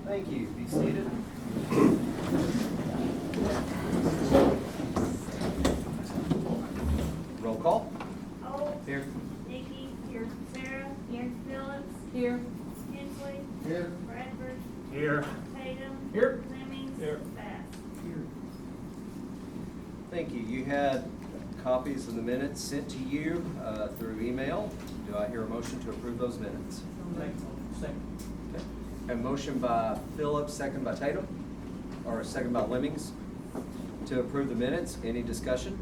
Thank you. Be seated. Roll call. Holt. Here. Nikki. Here. Sarah. Here. Phillips. Here. Hensley. Here. Bradford. Here. Tatum. Here. Lemmings. Here. Bass. Thank you. You had copies of the minutes sent to you through email. Do I hear a motion to approve those minutes? Second. Okay. A motion by Phillips, second by Tatum, or second by Lemmings, to approve the minutes. Any discussion?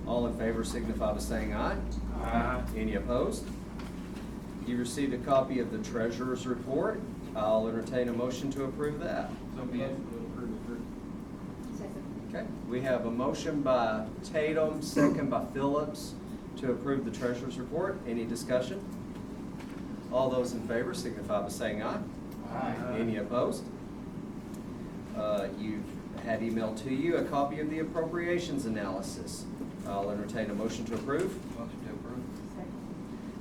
All in favor signify by saying aye. Aye. Any opposed? You received a copy of the treasurer's report. I'll entertain a motion to approve that. So be it. Okay, we have a motion by Tatum, second by Phillips, to approve the treasurer's report. Any discussion? All those in favor signify by saying aye. Aye. Any opposed? You've had emailed to you a copy of the appropriations analysis. I'll entertain a motion to approve. Motion to approve.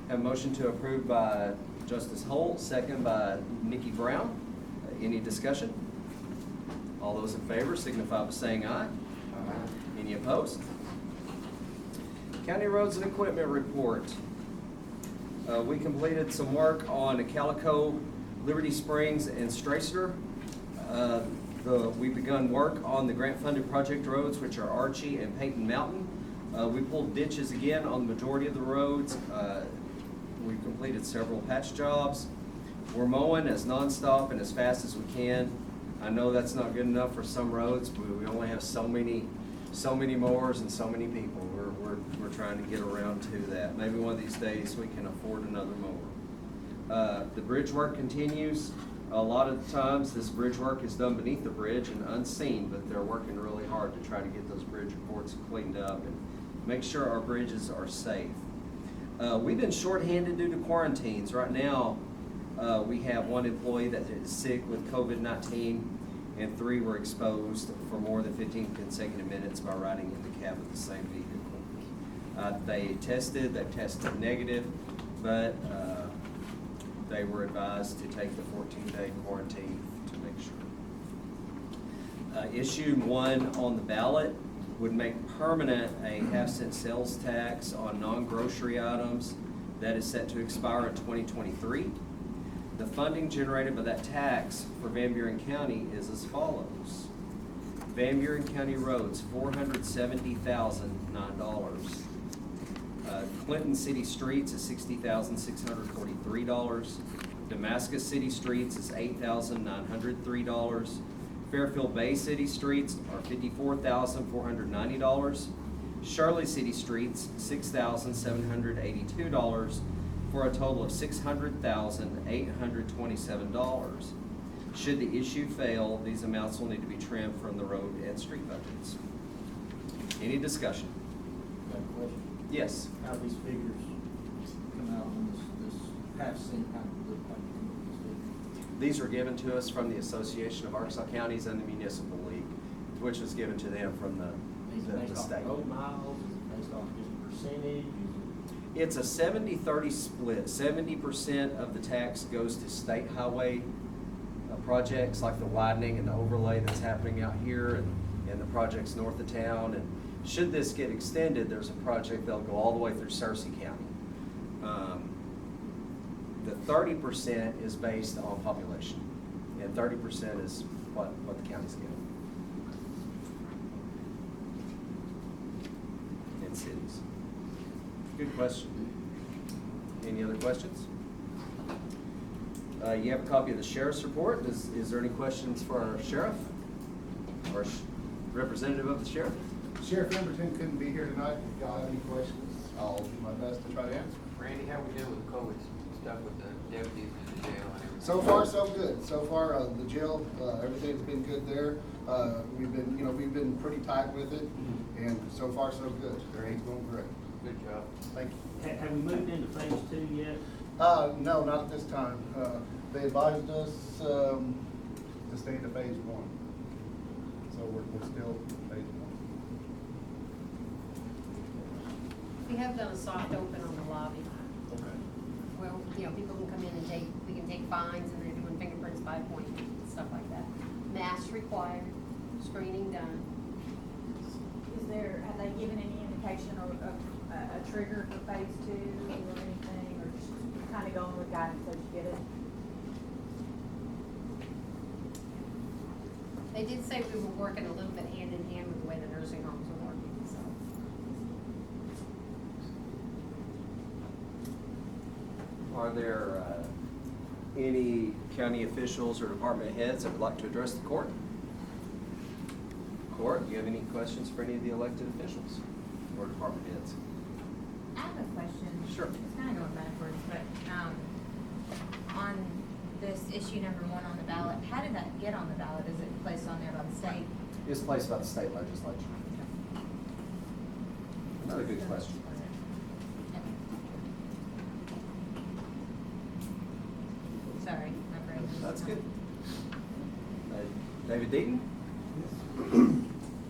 Have a motion to approve by Justice Holt, second by Nikki Brown. Any discussion? All those in favor signify by saying aye. Any opposed? County Roads and Equipment Report. We completed some work on Calico, Liberty Springs, and Stracer. We begun work on the grant-funded project roads, which are Archie and Peyton Mountain. We pulled ditches again on the majority of the roads. We've completed several patch jobs. We're mowing as nonstop and as fast as we can. I know that's not good enough for some roads, but we only have so many mowers and so many people. We're trying to get around to that. Maybe one of these days we can afford another mower. The bridge work continues. A lot of times this bridge work is done beneath the bridge and unseen, but they're working really hard to try to get those bridge reports cleaned up and make sure our bridges are safe. We've been shorthanded due to quarantines. Right now, we have one employee that is sick with COVID-19, and 3 were exposed for more than 15 consecutive minutes by riding in the cab of the same vehicle. They've tested negative, but they were advised to take the 14-day quarantine to make sure. Issue 1 on the ballot would make permanent a half-cent sales tax on non-grocery items that is set to expire in 2023. The funding generated by that tax for Van Buren County is as follows. Van Buren County roads, $470,009. Clinton City Streets is $60,643. Damascus City Streets is $8,903. Fairfield Bay City Streets are $54,490. Shirley City Streets, $6,782, for a total of $600,827. Should the issue fail, these amounts will need to be trimmed from the road and street budgets. Any discussion? Got a question? Yes. How these figures come out on this half cent, how do look like these figures? These were given to us from the Association of Arkansas Counties and the Municipal League, which was given to them from the Based off state. road miles, is it based off just percentage? It's a 70-30 split. 70% of the tax goes to state highway projects like the widening and the overlay that's happening out here and the projects north of town. And should this get extended, there's a project that'll go all the way through Searcy County. The 30% is based on population, and 30% is what the county's given. And cities. Good question. Any other questions? You have a copy of the sheriff's report. Is there any questions for our sheriff or representative of the sheriff? Sheriff Emberton couldn't be here tonight. If y'all have any questions, I'll do my best to try to answer. Randy, how we doing with the COVID stuff with the deputies in the jail and everything? So far, so good. So far, the jail, everything's been good there. We've been pretty tight with it, and so far, so good. Everything's going great. Good job. Thank you. Have we moved into phase 2 yet? No, not at this time. They advised us to stay in phase 1. So we're still phase 1. We have done a soft open on the lobby. Okay. Well, people can come in and we can take fines, and they're doing fingerprints by appointment, stuff like that. Masks required, screening done. Have they given any indication or a trigger for phase 2 or anything, or just kind of going with guidance as you get it? They did say we were working a little bit hand in hand with the way the nursing homes are working, so. Are there any county officials or department heads that would like to address the court? Court, do you have any questions for any of the elected officials or department heads? I have a question. Sure. It's kind of going backwards, but on this issue number 1 on the ballot, how did that get on the ballot? Is it placed on there by the state? It's placed by the state legislature. Another good question. Sorry, my brain was. That's good. David Deaton?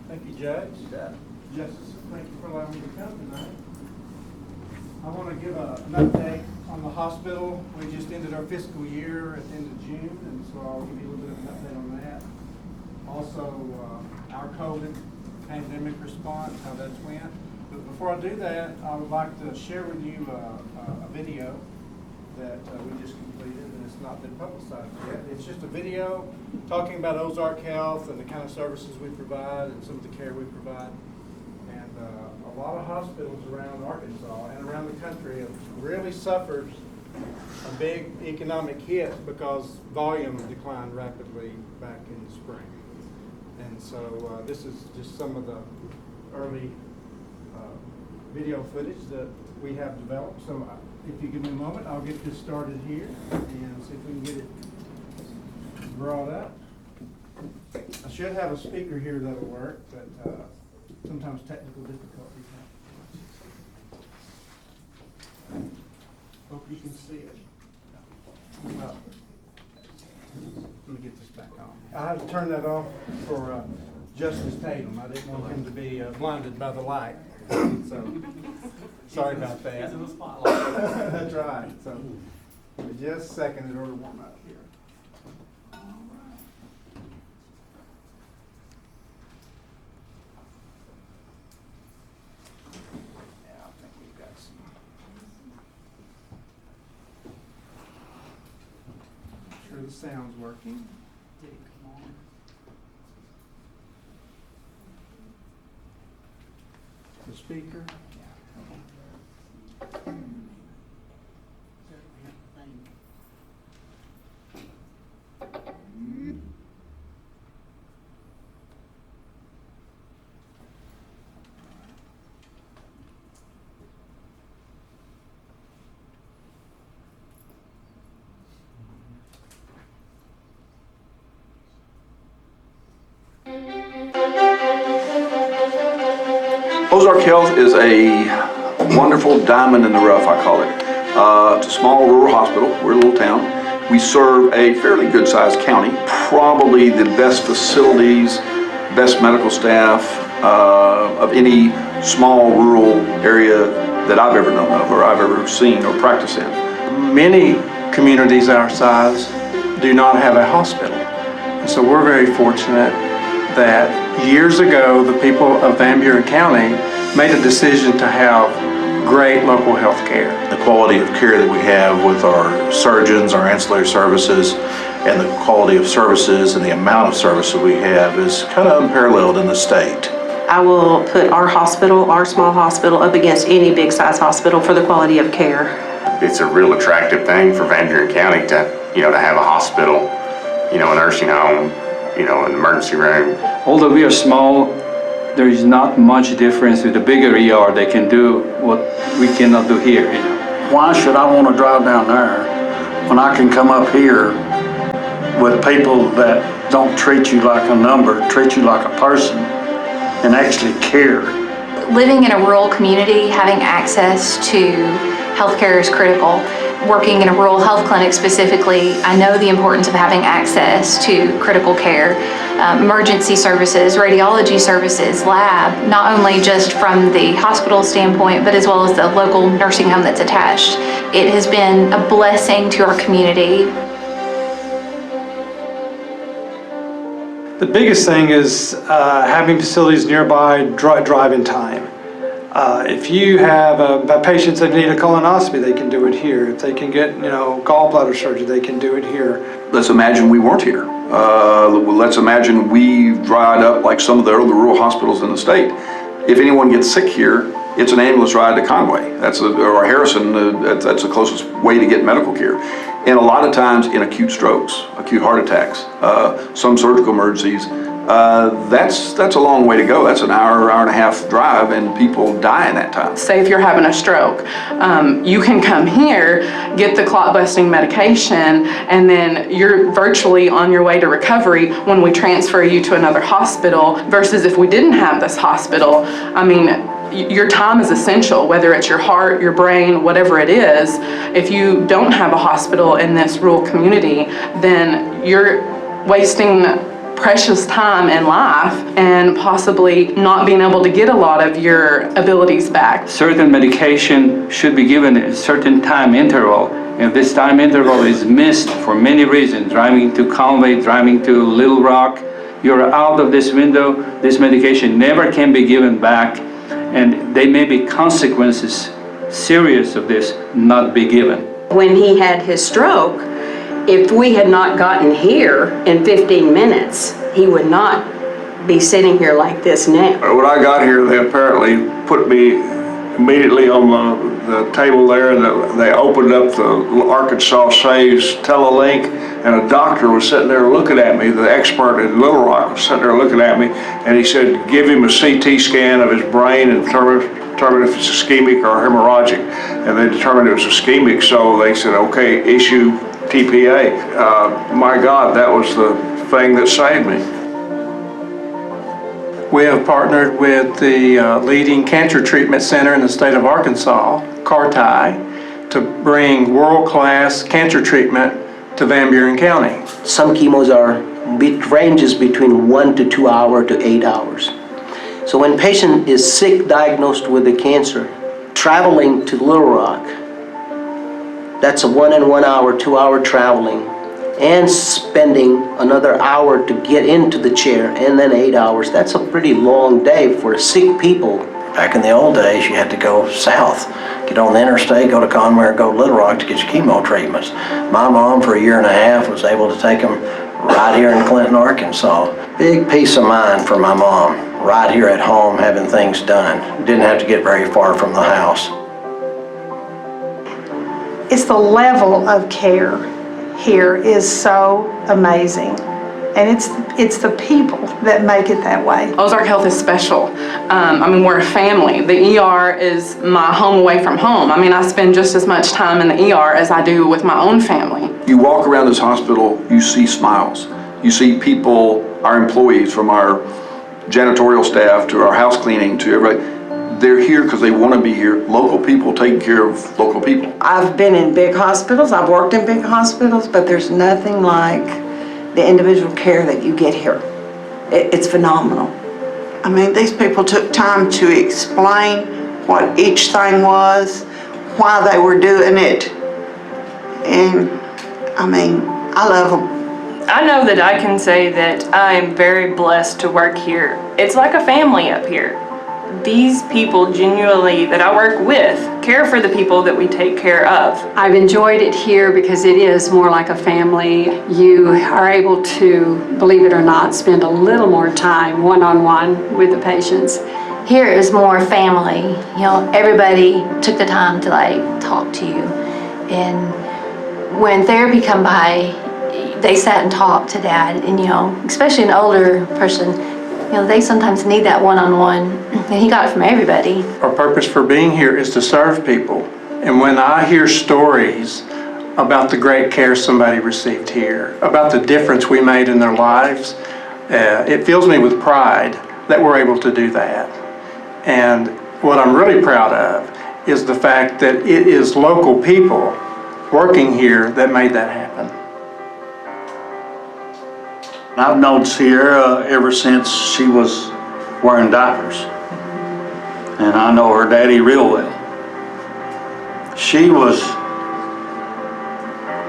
Thank you, Judge. You bet. Justice, thank you for allowing me to come tonight. I want to give an update on the hospital. We just ended our fiscal year at the end of June, and so I'll give you a little bit of an update on that. Also, our COVID pandemic response, how that's went. But before I do that, I would like to share with you a video that we just completed, and it's not been publicized yet. It's just a video talking about Ozark Health and the kind of services we provide and some of the care we provide. And a lot of hospitals around Arkansas and around the country have really suffered a big economic hit because volume declined rapidly back in the spring. And so this is just some of the early video footage that we have developed. So if you give me a moment, I'll get this started here and see if we can get it brought up. I should have a speaker here that'll work, but sometimes technical difficulties happen. Hope you can see it. Let me get this back on. I had to turn that off for Justice Tatum. I didn't want him to be blinded by the light. So, sorry about that. He's in the spotlight. That's right. So, give me just a second in order to warm up here. All right. Yeah, I think we've got some. Make sure the sound's working. Did it come on? The speaker. Ozark Health is a wonderful diamond in the rough, I call it. It's a small rural hospital. We're a little town. We serve a fairly good-sized county, probably the best facilities, best medical staff of any small rural area that I've ever known of or I've ever seen or practiced in. Many communities our size do not have a hospital. So we're very fortunate that years ago the people of Van Buren County made a decision to have great local health care. The quality of care that we have with our surgeons, our ancillary services, and the quality of services and the amount of services we have is kind of unparalleled in the state. I will put our hospital, our small hospital, up against any big size hospital for the quality of care. It's a real attractive thing for Van Buren County to have a hospital, a nursing home, an emergency room. Although we are small, there is not much difference with the bigger ER. They can do what we cannot do here. Why should I want to drive down there when I can come up here with people that don't treat you like a number, treat you like a person, and actually care? Living in a rural community, having access to healthcare is critical. Working in a rural health clinic specifically, I know the importance of having access to critical care, emergency services, radiology services, lab, not only just from the hospital standpoint, but as well as the local nursing home that's attached. It has been a blessing to our community. The biggest thing is having facilities nearby, driving time. If you have patients that need a colonoscopy, they can do it here. If they can get, gallbladder surgery, they can do it here. Let's imagine we weren't here. Let's imagine we dried up like some of the other rural hospitals in the state. If anyone gets sick here, it's an ambulance ride to Conway. Or Harrison, that's the closest way to get medical care. And a lot of times in acute strokes, acute heart attacks, some surgical emergencies, that's a long way to go. That's an hour and a half drive, and people die in that time. Say if you're having a stroke, you can come here, get the clot-busting medication, and then you're virtually on your way to recovery when we transfer you to another hospital, versus if we didn't have this hospital, your time is essential, whether it's your heart, your brain, whatever it is. If you don't have a hospital in this rural community, then you're wasting precious time in life and possibly not being able to get a lot of your abilities back. Certain medication should be given at a certain time interval. If this time interval is missed for many reasons, driving to Conway, driving to Little Rock, you're out of this window. This medication never can be given back, and there may be consequences serious of this not be given. When he had his stroke, if we had not gotten here in 15 minutes, he would not be sitting here like this now. When I got here, they apparently put me immediately on the table there, and they opened up the Arkansas Saves Telelink, and a doctor was sitting there looking at me. The expert in Little Rock was sitting there looking at me, and he said, give him a CT scan of his brain and determine if it's ischemic or hemorrhagic. And they determined it was ischemic, so they said, okay, issue TPA. My God, that was the thing that saved me. We have partnered with the leading cancer treatment center in the state of Arkansas, CARTI, to bring world-class cancer treatment to Van Buren County. Some chemos ranges between 1 to 2 hours to 8 hours. So when a patient is sick, diagnosed with the cancer, traveling to Little Rock, that's a 1 hour, 2 hour traveling, and spending another hour to get into the chair, and then 8 hours. That's a pretty long day for sick people. Back in the old days, you had to go south, get on the interstate, go to Conway or go to Little Rock to get your chemo treatments. My mom, for 1.5 years, was able to take them right here in Clinton, Arkansas. Big peace of mind for my mom, right here at home having things done. Didn't have to get very far from the house. It's the level of care here is so amazing. And it's the people that make it that way. Ozark Health is special. We're a family. The ER is my home away from home. I spend just as much time in the ER as I do with my own family. You walk around this hospital, you see smiles. You see people, our employees, from our janitorial staff to our house cleaning to everybody. They're here because they want to be here. Local people taking care of local people. I've been in big hospitals, I've worked in big hospitals, but there's nothing like the individual care that you get here. It's phenomenal. These people took time to explain what each thing was, why they were doing it. And I love them. I know that I can say that I am very blessed to work here. It's like a family up here. These people genuinely that I work with care for the people that we take care of. I've enjoyed it here because it is more like a family. You are able to, believe it or not, spend a little more time one-on-one with the patients. Here is more family. Everybody took the time to talk to you. And when therapy come by, they sat and talked to Dad. And especially an older person, they sometimes need that one-on-one, and he got it from everybody. Our purpose for being here is to serve people. And when I hear stories about the great care somebody received here, about the difference we made in their lives, it fills me with pride that we're able to do that. And what I'm really proud of is the fact that it is local people working here that made that happen. I've known Sierra ever since she was wearing diapers. And I know her daddy real well. She was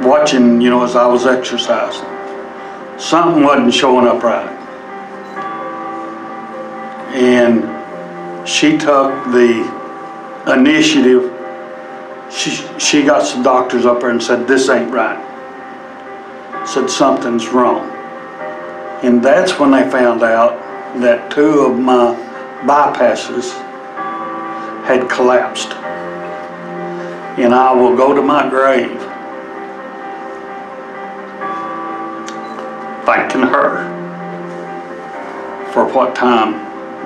watching, as I was exercising. Something wasn't showing up right. And she took the initiative. She got some doctors up there and said, this ain't right. Said something's wrong. And that's when they found out that 2 of my bypasses had collapsed. And I will go to my grave thanking her for what time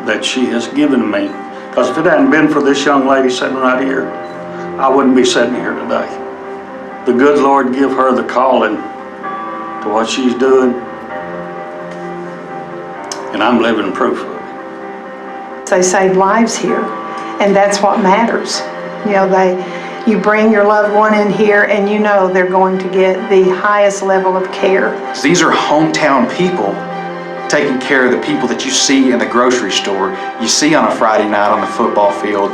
that she has given me. Because if it hadn't been for this young lady sitting right here, I wouldn't be sitting here today. The good Lord give her the calling to what she's doing, and I'm living proof of it. They save lives here, and that's what matters. You know, you bring your loved one in here and you know they're going to get the highest level of care. These are hometown people taking care of the people that you see in the grocery store, you see on a Friday night on the football field,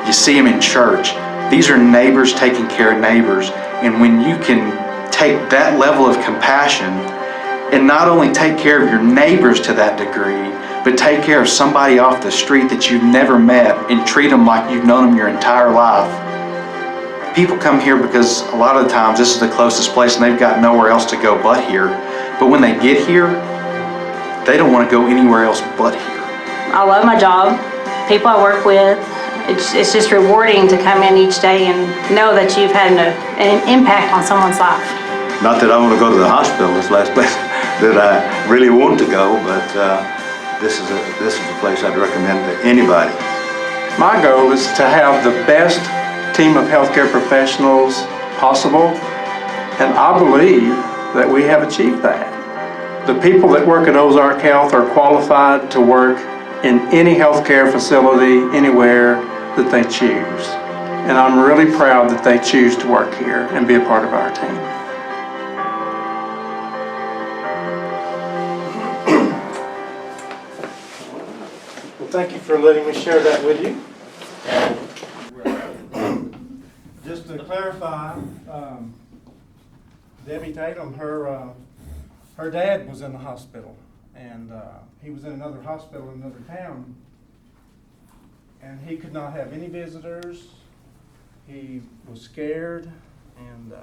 you see them in church. These are neighbors taking care of neighbors, and when you can take that level of compassion and not only take care of your neighbors to that degree, but take care of somebody off the street that you've never met and treat them like you've known them your entire life. People come here because a lot of the times this is the closest place and they've got nowhere else to go but here. But when they get here, they don't want to go anywhere else but here. I love my job, people I work with. It's just rewarding to come in each day and know that you've had an impact on someone's life. Not that I want to go to the hospital, this last place that I really want to go, but this is a place I'd recommend to anybody. My goal is to have the best team of healthcare professionals possible, and I believe that we have achieved that. The people that work at Ozark Health are qualified to work in any healthcare facility anywhere that they choose. And I'm really proud that they choose to work here and be a part of our team. Well, thank you for letting me share that with you. Just to clarify, Debbie Tatum, her dad was in the hospital, and he was in another hospital in another town, and he could not have any visitors. He was scared, and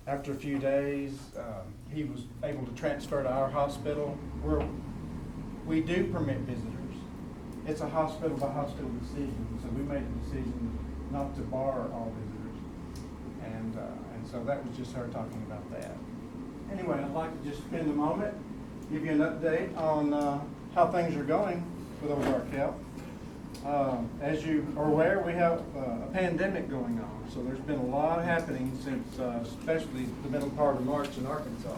after a few days, he was able to transfer to our hospital, where we do permit visitors. It's a hospital by hospital decision, so we made a decision not to bar all visitors, and so that was just her talking about that. Anyway, I'd like to just spend a moment, give you an update on how things are going with Ozark Health. As you are aware, we have a pandemic going on, so there's been a lot happening since especially the middle part of March in Arkansas.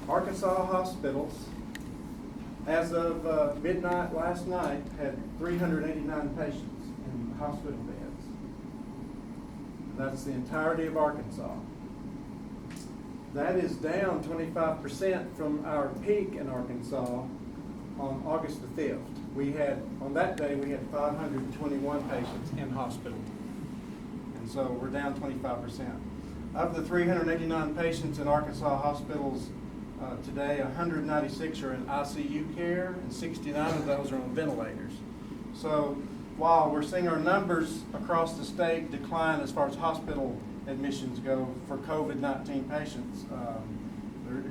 Arkansas hospitals, as of midnight last night, had 389 patients in hospital beds. That's the entirety of Arkansas. That is down 25% from our peak in Arkansas on August the 5th. On that day, we had 521 patients in hospital. And so we're down 25%. Of the 389 patients in Arkansas hospitals today, 196 are in ICU care, and 69 of those are on ventilators. So while we're seeing our numbers across the state decline as far as hospital admissions go for COVID-19 patients,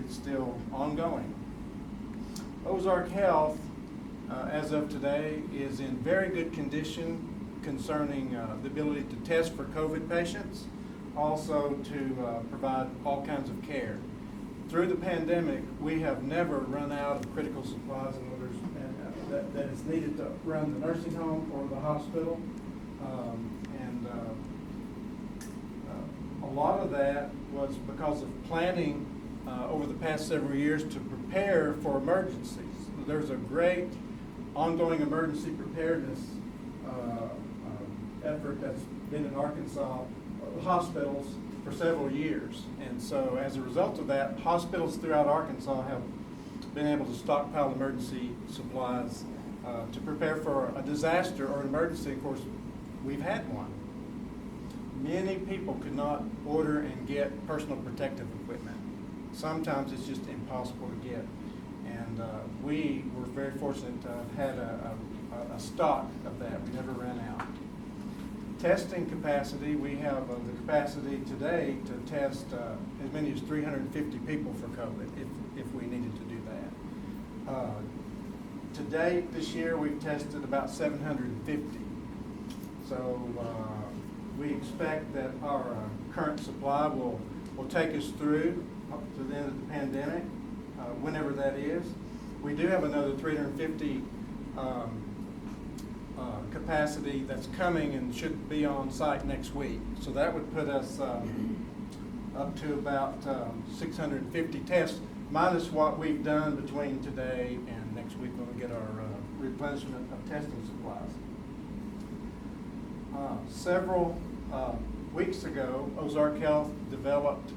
it's still ongoing. Ozark Health, as of today, is in very good condition concerning the ability to test for COVID patients, also to provide all kinds of care. Through the pandemic, we have never run out of critical supplies and orders that is needed to run the nursing home or the hospital. A lot of that was because of planning over the past several years to prepare for emergencies. There's a great ongoing emergency preparedness effort that's been in Arkansas hospitals for several years. And so as a result of that, hospitals throughout Arkansas have been able to stockpile emergency supplies to prepare for a disaster or an emergency. Of course, we've had one. Many people could not order and get personal protective equipment. Sometimes it's just impossible to get. And we were very fortunate to have had a stock of that. We never ran out. Testing capacity, we have the capacity today to test as many as 350 people for COVID if we needed to do that. To date, this year, we've tested about 750. So we expect that our current supply will take us through up to the end of the pandemic, whenever that is. We do have another 350 capacity that's coming and should be on site next week. So that would put us up to about 650 tests, minus what we've done between today and next week when we get our replenishment of testing supplies. Several weeks ago, Ozark Health developed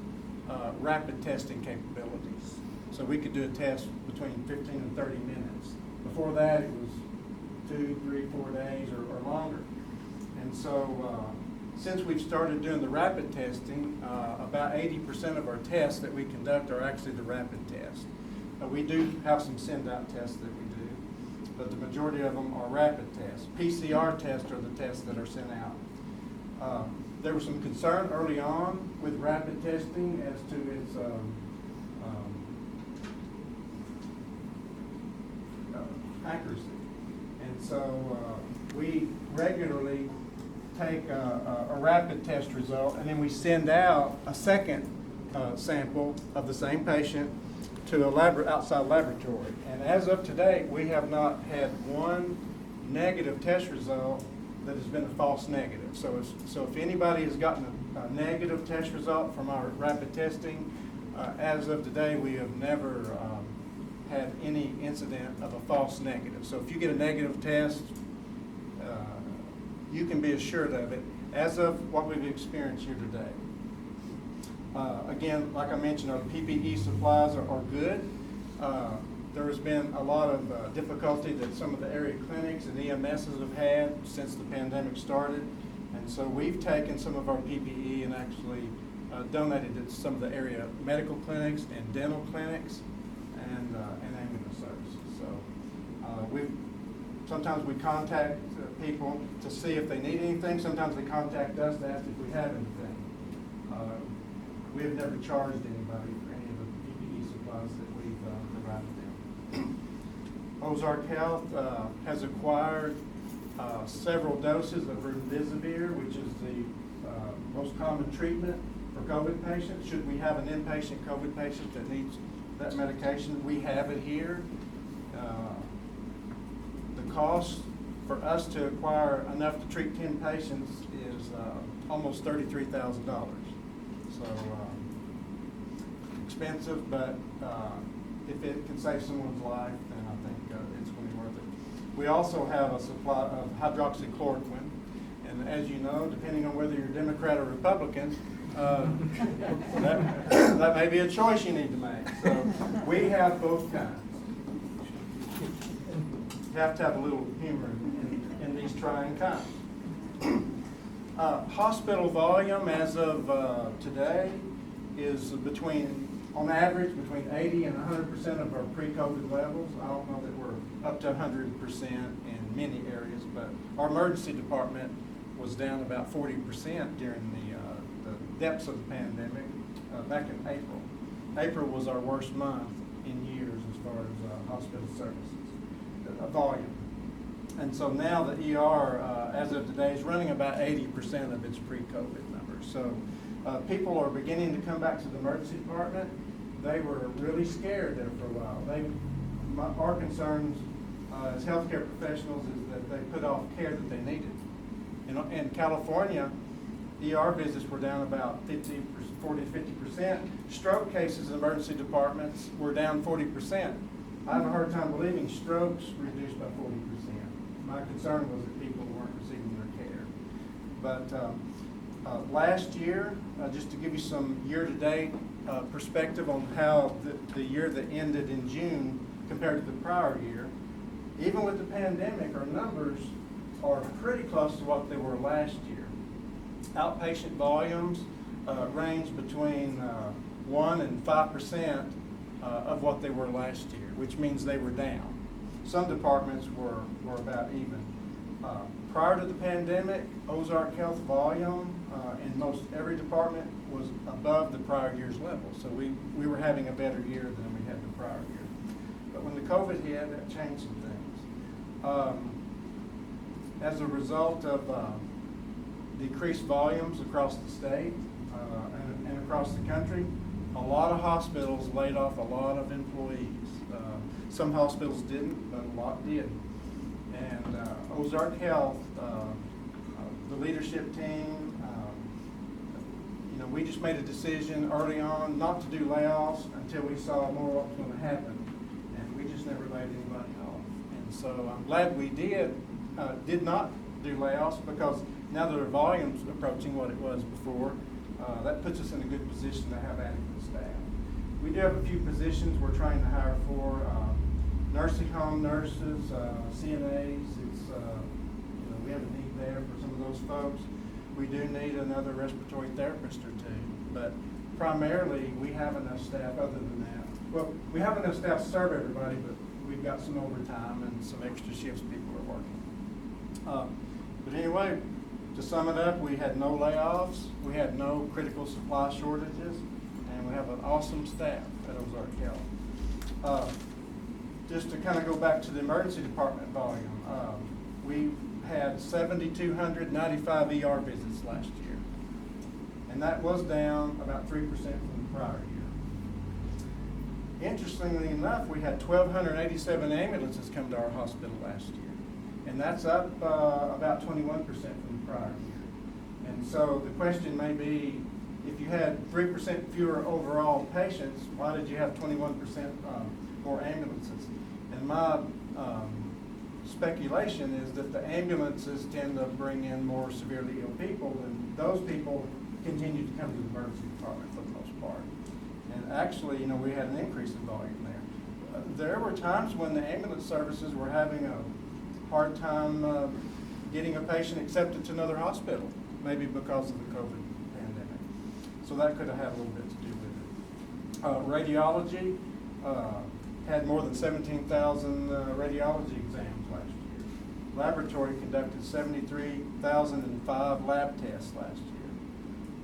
rapid testing capabilities. So we could do a test between 15 and 30 minutes. Before that, it was 2, 3, 4 days or longer. And so since we've started doing the rapid testing, about 80% of our tests that we conduct are actually the rapid test. We do have some send-out tests that we do, but the majority of them are rapid tests. PCR tests are the tests that are sent out. There was some concern early on with rapid testing as to its accuracy. And so we regularly take a rapid test result and then we send out a second sample of the same patient to a outside laboratory. And as of today, we have not had one negative test result that has been a false negative. So if anybody has gotten a negative test result from our rapid testing, as of today, we have never had any incident of a false negative. So if you get a negative test, you can be assured of it as of what we've experienced here today. Again, like I mentioned, our PPE supplies are good. There has been a lot of difficulty that some of the area clinics and EMSs have had since the pandemic started. And so we've taken some of our PPE and actually donated it to some of the area medical clinics and dental clinics and ambulance services. So sometimes we contact people to see if they need anything. Sometimes they contact us to ask if we have anything. We have never charged anybody for any of the PPE supplies that we've provided them. Ozark Health has acquired several doses of remdesivir, which is the most common treatment for COVID patients. Should we have an inpatient COVID patient that needs that medication, we have it here. The cost for us to acquire enough to treat 10 patients is almost $33,000. So expensive, but if it can save someone's life, then I think it's going to be worth it. We also have a supply of hydroxychloroquine, and as you know, depending on whether you're Democrat or Republican, that may be a choice you need to make. So we have both kinds. You have to have a little humor in these trying times. Hospital volume as of today is on average, between 80 and 100% of our pre-COVID levels. I don't know that we're up to 100% in many areas, but our emergency department was down about 40% during the depths of the pandemic back in April. April was our worst month in years as far as hospital services, volume. And so now the ER, as of today, is running about 80% of its pre-COVID numbers. So people are beginning to come back to the emergency department. They were really scared there for a while. Our concerns as healthcare professionals is that they put off care that they needed. In California, ER visits were down about 40 to 50%. Stroke cases in emergency departments were down 40%. I have a hard time believing strokes reduced by 40%. My concern was that people weren't receiving their care. But last year, just to give you some year-to-date perspective on how the year that ended in June compared to the prior year, even with the pandemic, our numbers are pretty close to what they were last year. Outpatient volumes range between 1 and 5% of what they were last year, which means they were down. Some departments were about even. Prior to the pandemic, Ozark Health volume in most every department was above the prior year's level. So we were having a better year than we had the prior year. But when the COVID hit, that changed some things. As a result of decreased volumes across the state and across the country, a lot of hospitals laid off a lot of employees. Some hospitals didn't, but a lot did. And Ozark Health, the leadership team, we just made a decision early on not to do layoffs until we saw more what was going to happen. And we just never laid anybody off. And so I'm glad we did not do layoffs, because now that our volume's approaching what it was before, that puts us in a good position to have adequate staff. We do have a few positions we're trying to hire for. Nursing home nurses, CNAs, we have a need there for some of those folks. We do need another respiratory therapist or two, but primarily we have enough staff other than that. Well, we have enough staff to serve everybody, but we've got some overtime and some extra shifts people are working. But anyway, to sum it up, we had no layoffs, we had no critical supply shortages, and we have an awesome staff at Ozark Health. Just to kind of go back to the emergency department volume, we had 7,295 ER visits last year, and that was down about 3% from the prior year. Interestingly enough, we had 1,287 ambulances come to our hospital last year, and that's up about 21% from the prior year. And so the question may be, if you had 3% fewer overall patients, why did you have 21% more ambulances? And my speculation is that the ambulances tend to bring in more severely ill people, and those people continue to come to the emergency department for the most part. And actually, we had an increase in volume there. There were times when the ambulance services were having a hard time getting a patient accepted to another hospital, maybe because of the COVID pandemic. So that could have had a little bit to do with it. Radiology had more than 17,000 radiology exams last year. Laboratory conducted 73,005 lab tests last year.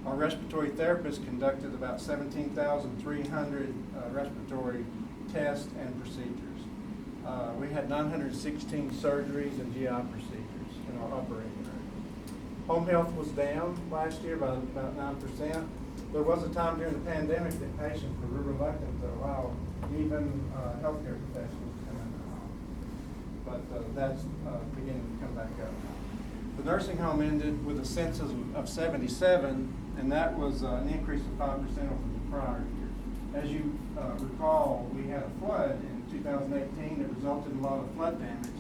Our respiratory therapists conducted about 17,300 respiratory tests and procedures. We had 916 surgeries and GI procedures in our operating room. Home health was down last year by about 9%. There was a time during the pandemic that patients were reluctant to allow even healthcare professionals to come in the home. But that's beginning to come back up. The nursing home ended with a census of 77, and that was an increase of 5% over the prior year. As you recall, we had a flood in 2018 that resulted in a lot of flood damage,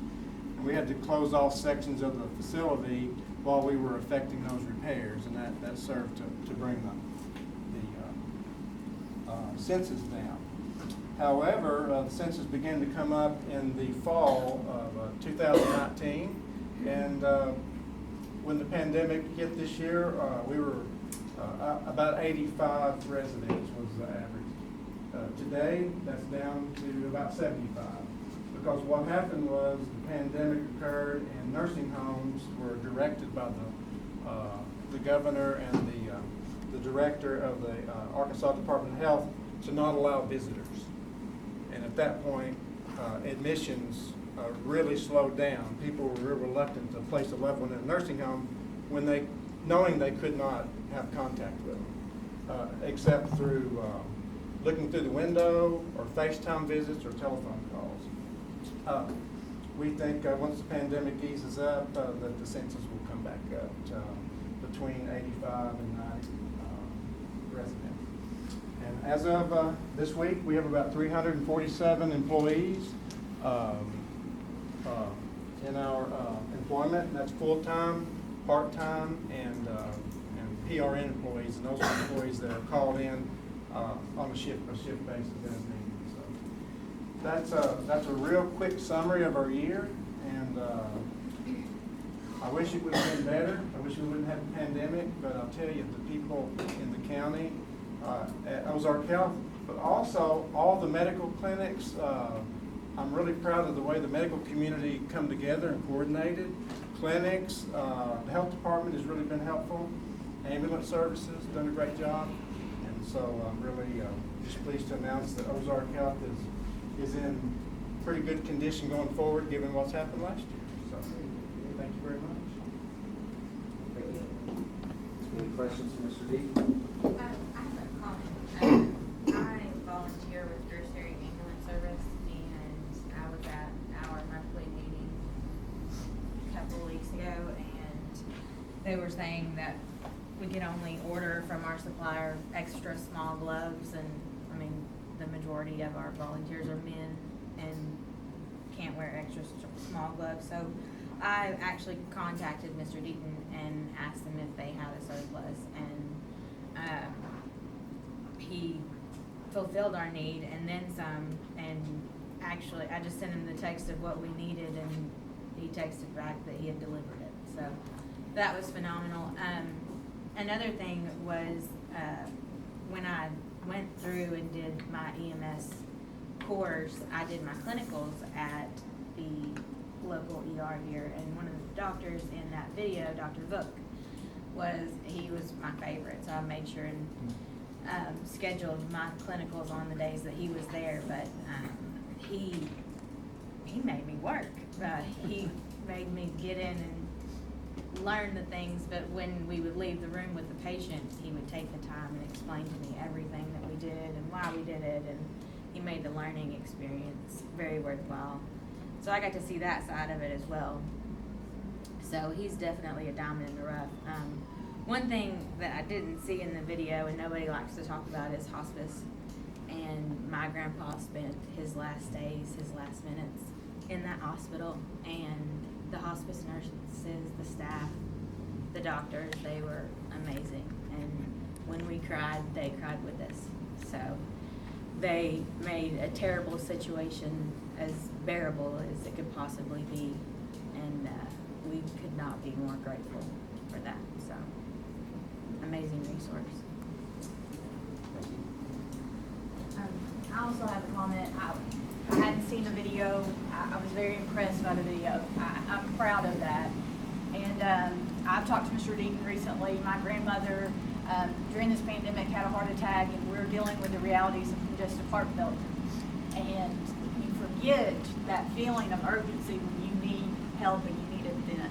and we had to close off sections of the facility while we were effecting those repairs, and that served to bring the census down. However, the census began to come up in the fall of 2019, and when the pandemic hit this year, we were about 85 residents was the average. Today, that's down to about 75, because what happened was the pandemic occurred and nursing homes were directed by the governor and the director of the Arkansas Department of Health to not allow visitors. And at that point, admissions really slowed down. People were real reluctant to place a loved one in a nursing home when knowing they could not have contact with them, except through looking through the window or FaceTime visits or telephone calls. We think once the pandemic eases up, that the census will come back up to between 85 and 90 residents. And as of this week, we have about 347 employees in our employment, and that's full-time, part-time, and PRN employees, and those are employees that are called in on a shift basis as needed. So that's a real quick summary of our year, and I wish it would have been better. I wish we wouldn't have a pandemic, but I'll tell you, the people in the county at Ozark Health, But also, all the medical clinics, I'm really proud of the way the medical community come together and coordinated. Clinics, the health department has really been helpful. Ambulance services done a great job. And so I'm really just pleased to announce that Ozark Health is in pretty good condition going forward, given what's happened last year. So thank you very much. Any questions for Mr. D? I have a comment. I volunteer with Tertiary Ambulance Service, and I was at our monthly meeting a couple of weeks ago, and they were saying that we can only order from our supplier extra small gloves, and I mean, the majority of our volunteers are men and can't wear extra small gloves. So I actually contacted Mr. Deaton and asked him if they had a surplus, and he fulfilled our need and then some. And actually, I just sent him the text of what we needed, and he texted back that he had delivered it. So that was phenomenal. Another thing was when I went through and did my EMS course, I did my clinicals at the local ER here, and one of the doctors in that video, Dr. Vuk, he was my favorite, so I made sure and scheduled my clinicals on the days that he was there. But he made me work. He made me get in and learn the things, but when we would leave the room with the patient, he would take the time and explain to me everything that we did and why we did it, and he made the learning experience very worthwhile. So I got to see that side of it as well. So he's definitely a diamond in the rough. One thing that I didn't see in the video and nobody likes to talk about is hospice. And my grandpa spent his last days, his last minutes in that hospital. And the hospice nurses, the staff, the doctors, they were amazing. And when we cried, they cried with us. So they made a terrible situation as bearable as it could possibly be, and we could not be more grateful for that. So, amazing resource. I also have a comment. I hadn't seen the video. I was very impressed by the video. I'm proud of that. And I've talked to Mr. Deaton recently. My grandmother, during this pandemic, had a heart attack, and we're dealing with the realities of congestive heart failure. And you forget that feeling of urgency when you need help and you need it then.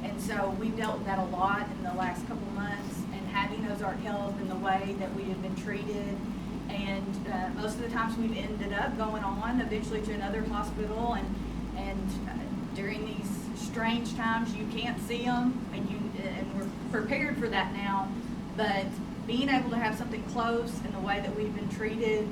And so we've dealt with that a lot in the last couple of months, and having Ozark Health in the way that we have been treated. And most of the times we've ended up going on eventually to another hospital, and during these strange times you can't see them, and we're prepared for that now. But being able to have something close in the way that we've been treated,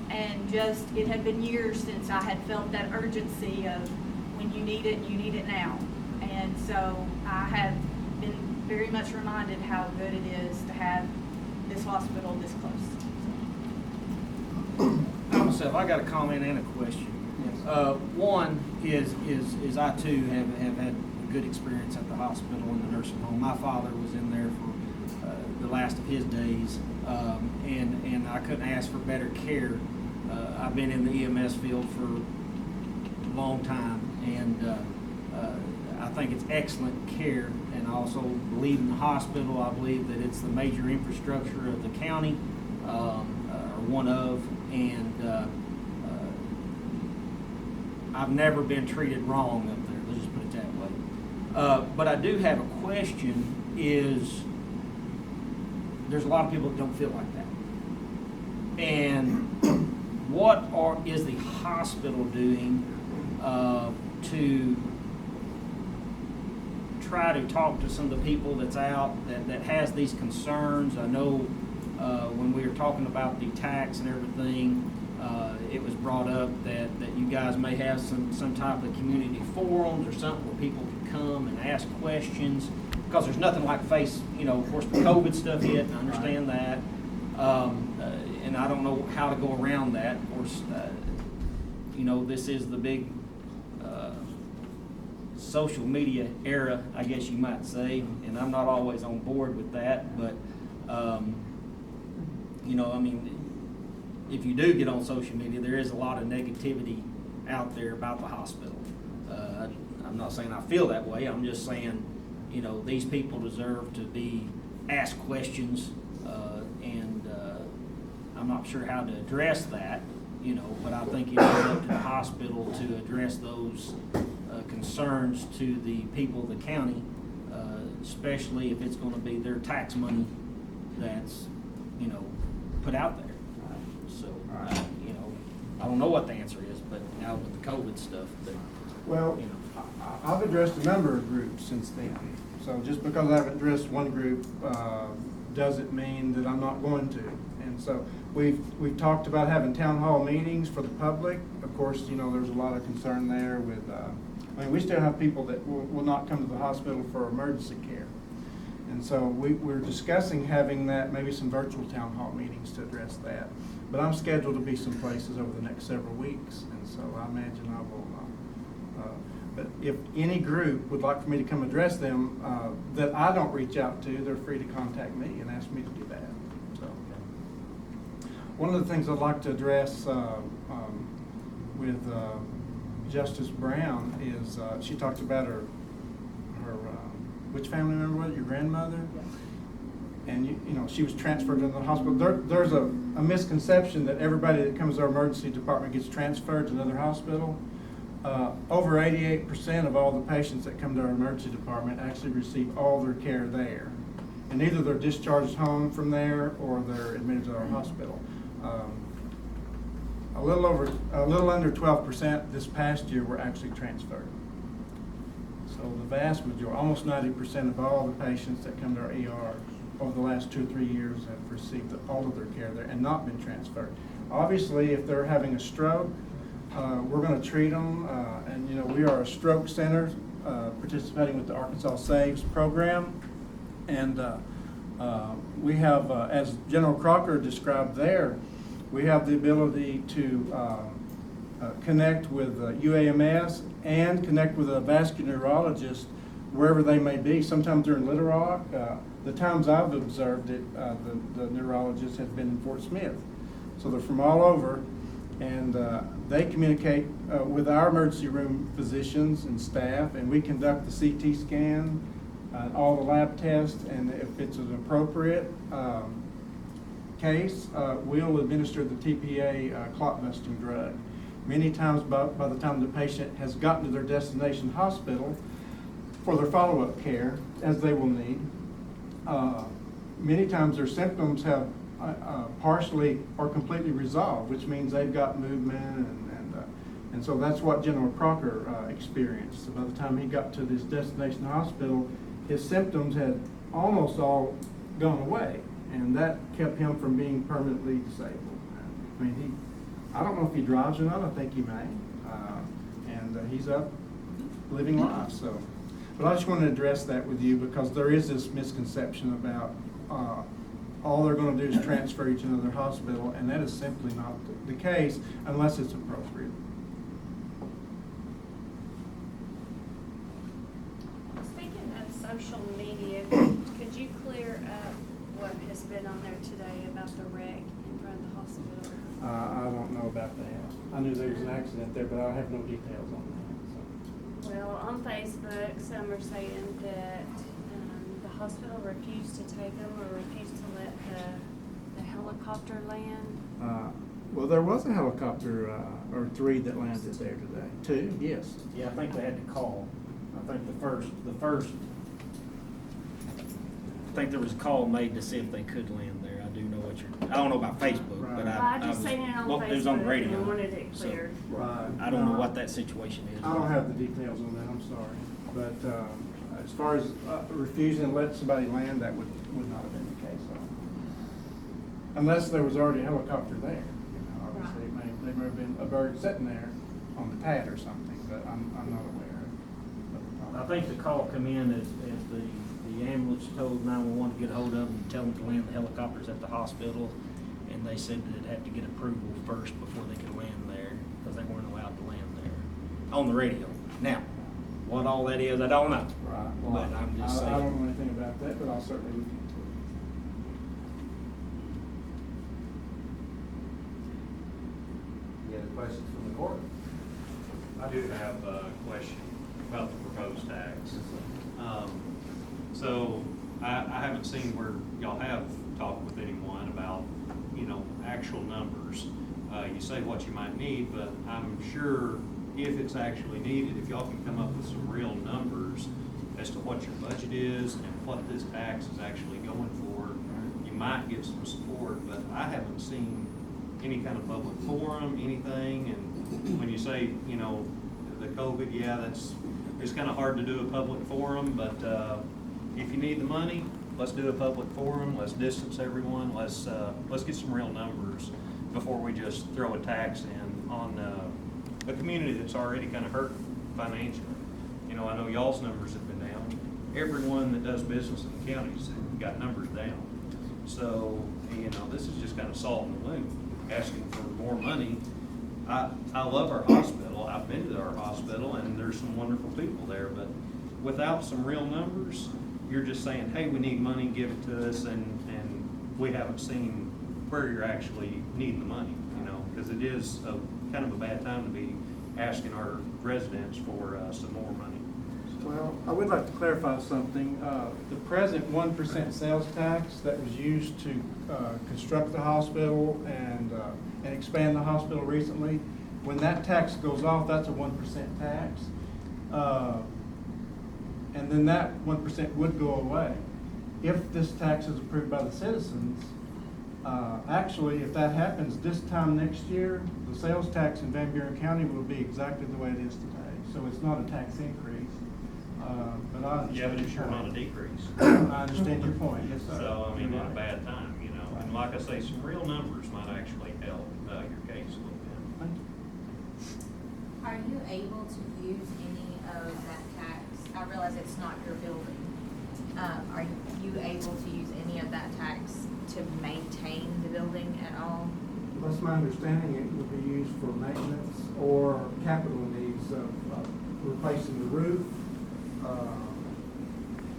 and just, it had been years since I had felt that urgency of when you need it now. And so I have been very much reminded how good it is to have this hospital this close. Myself, I got a comment and a question. One is I too have had a good experience at the hospital and the nursing home. My father was in there for the last of his days, and I couldn't ask for better care. I've been in the EMS field for a long time, and I think it's excellent care, and I also believe in the hospital. I believe that it's the major infrastructure of the county, or one of, and I've never been treated wrong up there, let's just put it that way. But I do have a question, is there's a lot of people that don't feel like that. And what is the hospital doing to try to talk to some of the people that's out that has these concerns? I know when we were talking about the tax and everything, it was brought up that you guys may have some type of community forums or something where people can come and ask questions, because there's nothing like of course the COVID stuff hit, and I understand that, and I don't know how to go around that. Of course, this is the big social media era, I guess you might say, and I'm not always on board with that, but if you do get on social media, there is a lot of negativity out there about the hospital. I'm not saying I feel that way. I'm just saying, you know, these people deserve to be asked questions, and I'm not sure how to address that, you know, but I think it's up to the hospital to address those concerns to the people of the county, especially if it's going to be their tax money that's, you know, put out there. So, you know, I don't know what the answer is, but now with the COVID stuff, but, Well, you know. I've addressed a number of groups since then. So just because I haven't addressed one group doesn't mean that I'm not going to. And so we've talked about having town hall meetings for the public. Of course, you know, there's a lot of concern there with, I mean, we still have people that will not come to the hospital for emergency care. And so we're discussing having that, maybe some virtual town hall meetings to address that. But I'm scheduled to be some places over the next several weeks. And so I imagine I will, but if any group would like for me to come address them that I don't reach out to, they're free to contact me and ask me to do that. So, one of the things I'd like to address with Justice Brown is she talked about her which family member was it? Your grandmother? And you know, she was transferred to the hospital. There's a misconception that everybody that comes to our emergency department gets transferred to another hospital. Over 88% of all the patients that come to our emergency department actually receive all their care there. And either they're discharged home from there or they're admitted to our hospital. A little under 12% this past year were actually transferred. So the vast majority, almost 90% of all the patients that come to our ER over the last 2 or 3 years have received all of their care there and not been transferred. Obviously, if they're having a stroke, we're going to treat them, and you know, we are a stroke center participating with the Arkansas Saves program, and we have, as General Crocker described there, we have the ability to connect with UAMS and connect with a vascular neurologist wherever they may be. Sometimes they're in Little Rock. The times I've observed it, the neurologist has been in Fort Smith. So they're from all over, and they communicate with our emergency room physicians and staff, and we conduct the CT scan, all the lab tests, and if it's an appropriate case, we'll administer the TPA clot-busting drug. Many times by the time the patient has gotten to their destination hospital for their follow-up care, as they will need, many times their symptoms have partially or completely resolved, which means they've got movement, and so that's what General Crocker experienced. So by the time he got to this destination hospital, his symptoms had almost all gone away, and that kept him from being permanently disabled. I mean, I don't know if he drives or not. I think he may, and he's up living life. So, but I just wanted to address that with you because there is this misconception about all they're going to do is transfer you to another hospital, and that is simply not the case unless it's appropriate. Speaking of social media, could you clear up what has been on there today about the wreck in front of the hospital? I don't know about that. I knew there was an accident there, but I have no details on that. So. Well, on Facebook, some are saying that the hospital refused to take them or refused to let the helicopter land. Well, there was a helicopter or 3 that landed there today. 2, yes. Yeah, I think they had to call. I think the first, I think there was a call made to see if they could land there. I do know what I don't know about Facebook, but I just seen it on Facebook. It was on the radio. And I wanted it cleared. So, Right. I don't know what that situation is. I don't have the details on that, I'm sorry. But as far as refusing to let somebody land, that would not have been the case. Unless there was already a helicopter there. You know, obviously, there may have been a bird sitting there on the pad or something, but I'm not aware. I think the call come in as the ambulance told 911 to get a hold of them and tell them to land the helicopters at the hospital, and they said that they'd have to get approval first before they could land there because they weren't allowed to land there on the radio. Now, what all that is, I don't know. Right. Well, but I'm just saying. I don't know anything about that, but I'll certainly look into questions from the court? I do have a question about the proposed tax. So I haven't seen where y'all have talked with anyone about, you know, actual numbers. You say what you might need, but I'm sure if it's actually needed, if y'all can come up with some real numbers as to what your budget is and what this tax is actually going for, you might get some support, but I haven't seen any kind of public forum, anything. And when you say, you know, the COVID, yeah, it's kind of hard to do a public forum, but if you need the money, let's do a public forum, let's distance everyone, let's get some real numbers before we just throw a tax in on a community that's already kind of hurt financially. You know, I know y'all's numbers have been down. Everyone that does business in the county's got numbers down. So, you know, this is just kind of salt in the wound, asking for more money. I love our hospital. I've been to our hospital, and there's some wonderful people there, but without some real numbers, you're just saying, hey, we need money, give it to us, and we haven't seen where you're actually needing the money, you know, because it is kind of a bad time to be asking our residents for some more money. Well, I would like to clarify something. The present 1% sales tax that was used to construct the hospital and expand the hospital recently, when that tax goes off, that's a 1% tax. And then that 1% would go away. If this tax is approved by the citizens, actually, if that happens this time next year, the sales tax in Van Buren County will be exactly the way it is today. So it's not a tax increase. But I understand. Yeah, but it's sure not a decrease. I understand your point, yes, sir. So, I mean, at a bad time, you know, and like I say, some real numbers might actually help your case a little bit. Thank you. Are you able to use any of that tax? I realize it's not your building. Are you able to use any of that tax to maintain the building at all? That's my understanding. It would be used for maintenance or capital needs of replacing the roof.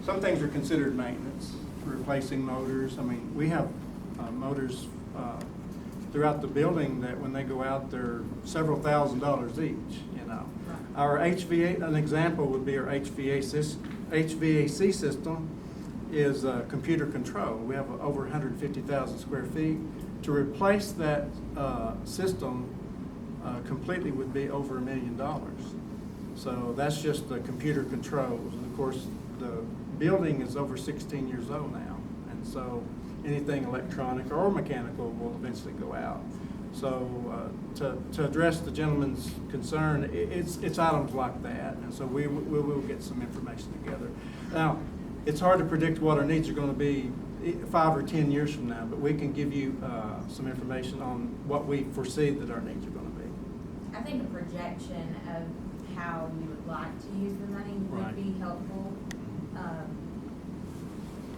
Some things are considered maintenance, replacing motors. I mean, we have motors throughout the building that when they go out, they're several $1,000s each, you know. Our HVAC, an example would be our HVAC system is computer control. We have over 150,000 square feet. To replace that system completely would be over $1 million. So that's just the computer controls. And of course, the building is over 16 years old now. And so anything electronic or mechanical will eventually go out. So to address the gentleman's concern, it's items like that. And so we will get some information together. Now, it's hard to predict what our needs are going to be 5 or 10 years from now, but we can give you some information on what we foresee that our needs are going to be. I think a projection of how you would like to use the money would be helpful.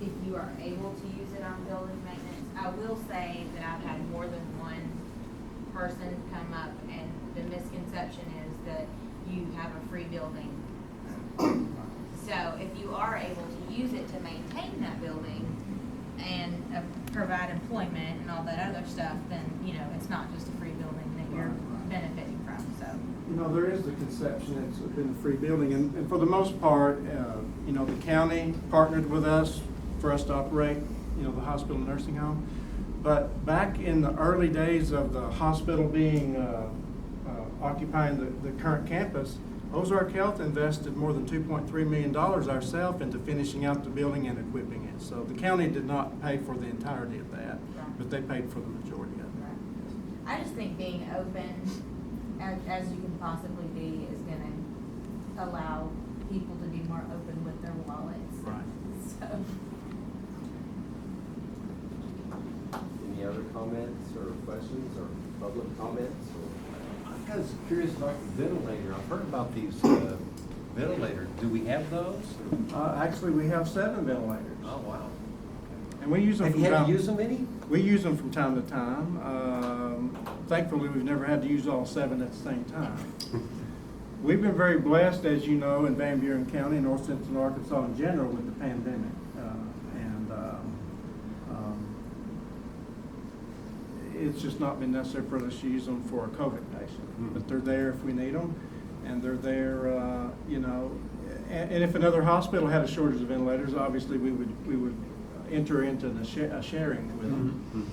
If you are able to use it on building maintenance. I will say that I've had more than one person come up, and the misconception is that you have a free building. So if you are able to use it to maintain that building and provide employment and all that other stuff, then, you know, it's not just a free building that you're benefiting from, so. You know, there is the conception it's been a free building, and for the most part, you know, the county partnered with us for us to operate, you know, the hospital and nursing home. But back in the early days of the hospital being occupying the current campus, Ozark Health invested more than $2.3 million ourselves into finishing out the building and equipping it. So the county did not pay for the entirety of that, but they paid for the majority of it. I just think being open as you can possibly be is going to allow people to be more open with their wallets. Right. So. Any other comments or questions or public comments? I'm kind of curious about the ventilator. I've heard about these ventilators. Do we have those? Actually, we have 7 ventilators. Oh, wow. And we use them Have you had to use them any? We use them from time to time. Thankfully, we've never had to use all 7 at the same time. We've been very blessed, as you know, in Van Buren County, North Central Arkansas in general, with the pandemic. it's just not been necessary for us to use them for a COVID patient. But they're there if we need them, and they're there, you know, and if another hospital had a shortage of ventilators, obviously we would enter into the sharing with them.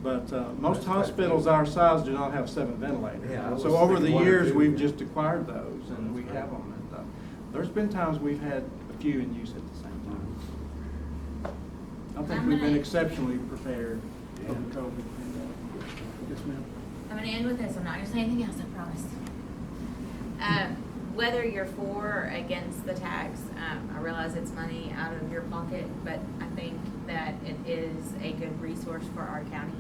But most hospitals our size do not have 7 ventilators. Yeah, I was So over the thinking 1 or years, 2, we've yeah. just acquired those, and we have them. And there's been times we've had a few in use at the same time. I think we've been exceptionally prepared for the COVID pandemic. Yes, ma'am. I'm gonna end with this, I'm not gonna say anything else, I promise. Whether you're for or against the tax, I realize it's money out of your pocket, but I think that it is a good resource for our county.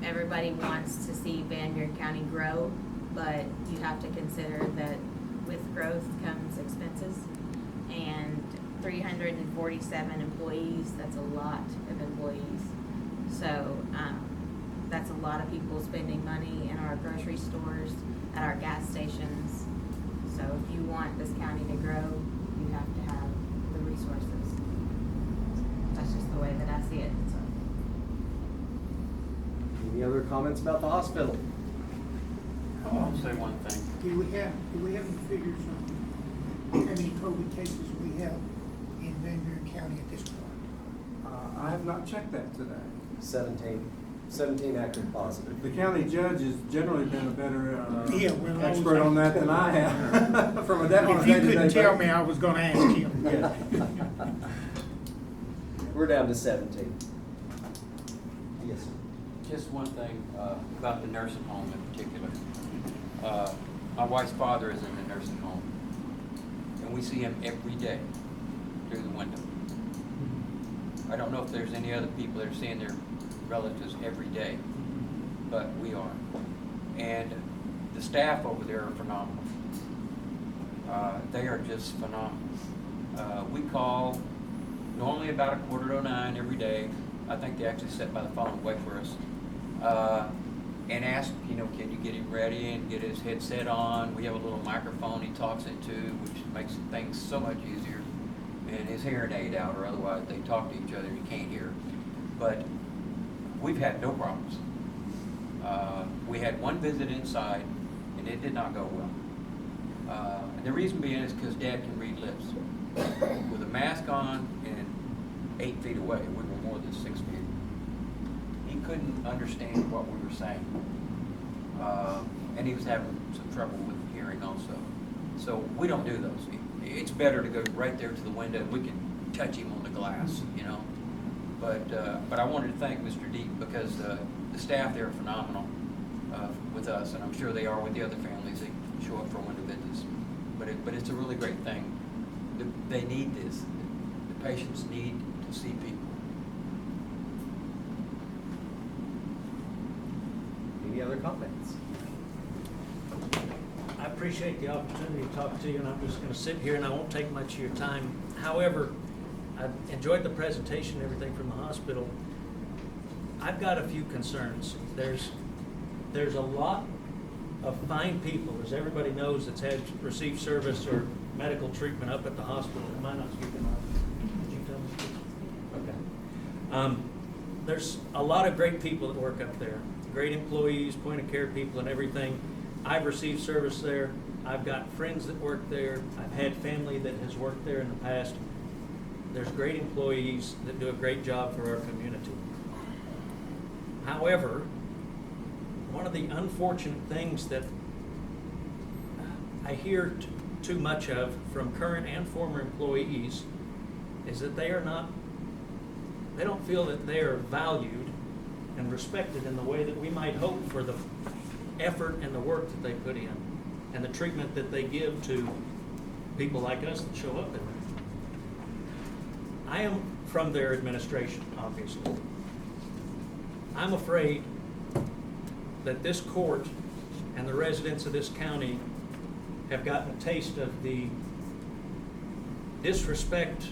Everybody wants to see Van Buren County grow, but you have to consider that with growth comes expenses. And 347 employees, that's a lot of employees. So that's a lot of people spending money in our grocery stores, at our gas stations. So if you want this county to grow, you have to have the resources. That's just the way that I see it. So. Any other comments about the hospital? I'll say one thing. Do we have any figures on how many COVID cases we have in Van Buren County at this point? I have not checked that today. 17 active positive. The county judge has generally been a better Yeah, expert on that than I have. From a day-to-day If you couldn't tell basis. me, I was gonna ask him. Yeah. We're down to 17. Yes, sir. Just one thing about the nursing home in particular. My wife's father is in the nursing home, and we see him every day through the window. I don't know if there's any other people that are seeing their relatives every day, but we are. And the staff over there are phenomenal. They are just phenomenal. We call normally about 8:45 every day. I think they actually sit by the phone and wait for us. And ask, you know, can you get him ready and get his headset on? We have a little microphone he talks into, which makes things so much easier. And his hearing aid out, or otherwise they talk to each other and you can't hear. But we've had no problems. We had one visit inside, and it did not go well. And the reason being is because Dad can read lips. With a mask on and 8 feet away, we were more than 6 feet. He couldn't understand what we were saying. And he was having some trouble with hearing also. So we don't do those. It's better to go right there to the window and we can touch him on the glass, you know. But I wanted to thank Mr. Deep because the staff there are phenomenal with us, and I'm sure they are with the other families that show up for window visits. But it's a really great thing. They need this. The patients need to see people. Any other comments? I appreciate the opportunity to talk to you, and I'm just going to sit here and I won't take much of your time. However, I enjoyed the presentation and everything from the hospital. I've got a few concerns. There's a lot of fine people, as everybody knows, that's had received service or medical treatment up at the hospital. Am I not speaking on? Did you tell me? Okay. There's a lot of great people that work up there. Great employees, point of care people and everything. I've received service there. I've got friends that work there. I've had family that has worked there in the past. There's great employees that do a great job for our community. However, one of the unfortunate things that I hear too much of from current and former employees is that they don't feel that they are valued and respected in the way that we might hope for the effort and the work that they put in and the treatment that they give to people like us that show up in there. I am from their administration, obviously. I'm afraid that this court and the residents of this county have gotten a taste of the disrespect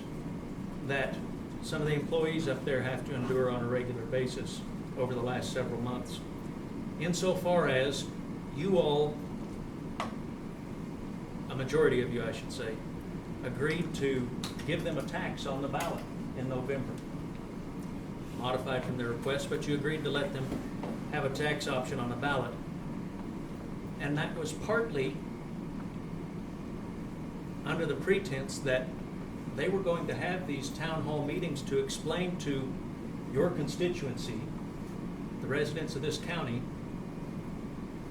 that some of the employees up there have to endure on a regular basis over the last several months. Insofar as you all, a majority of you I should say, agreed to give them a tax on the ballot in November. modified from their request, but you agreed to let them have a tax option on the ballot. And that was partly under the pretense that they were going to have these town hall meetings to explain to your constituency, the residents of this county,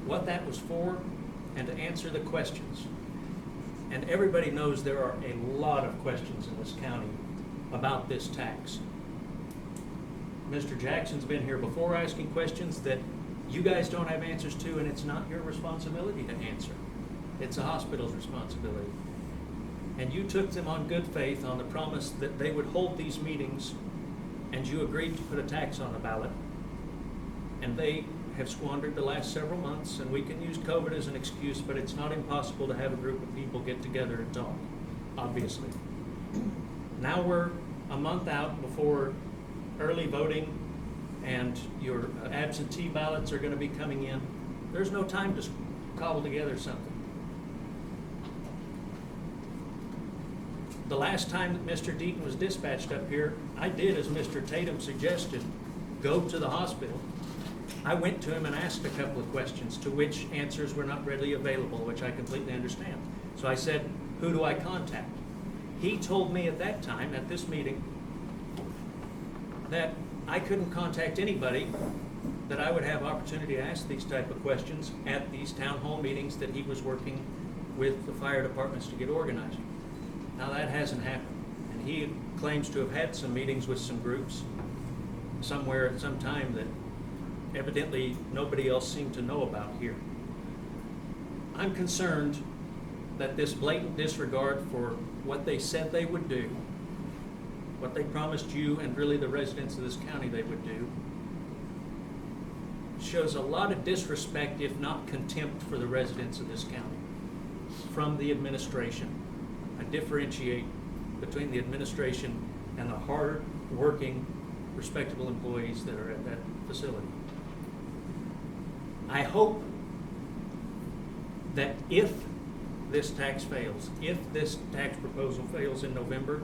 what that was for and to answer the questions. And everybody knows there are a lot of questions in this county about this tax. Mr. Jackson's been here before asking questions that you guys don't have answers to, and it's not your responsibility to answer. It's the hospital's responsibility. And you took them on good faith on the promise that they would hold these meetings, and you agreed to put a tax on the ballot. And they have squandered the last several months, and we can use COVID as an excuse, but it's not impossible to have a group of people get together and talk, obviously. Now we're a month out before early voting, and your absentee ballots are going to be coming in. There's no time to cobble together something. The last time that Mr. Deaton was dispatched up here, I did as Mr. Tatum suggested, go to the hospital. I went to him and asked a couple of questions to which answers were not readily available, which I completely understand. So I said, who do I contact? He told me at that time, at this meeting, that I couldn't contact anybody, that I would have opportunity to ask these type of questions at these town hall meetings that he was working with the fire departments to get organized. Now that hasn't happened, and he claims to have had some meetings with some groups somewhere at some time that evidently nobody else seemed to know about here. I'm concerned that this blatant disregard for what they said they would do, what they promised you and really the residents of this county they would do, shows a lot of disrespect, if not contempt, for the residents of this county from the administration. I differentiate between the administration and the hard-working, respectable employees that are at that facility. I hope that if this tax fails, if this tax proposal fails in November,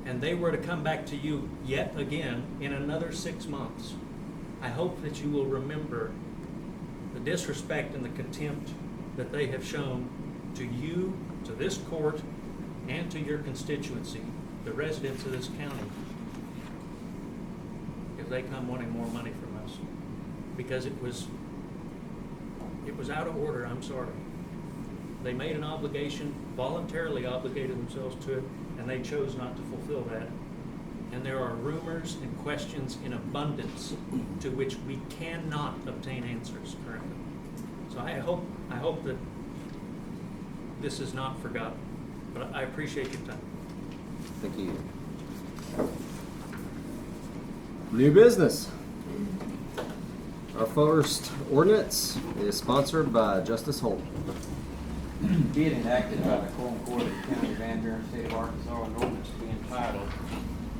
and they were to come back to you yet again in another 6 months, I hope that you will remember the disrespect and the contempt that they have shown to you, to this court, and to your constituency, the residents of this county, if they come wanting more money from us. Because it was out of order, I'm sorry. They made an obligation, voluntarily obligated themselves to it, and they chose not to fulfill that. And there are rumors and questions in abundance to which we cannot obtain answers currently. So I hope that this is not forgotten. But I appreciate your time. Thank you. New business. Our first ordinance is sponsored by Justice Holt. Be it enacted by the Court of the County of Van Buren, State of Arkansas, an ordinance to be entitled,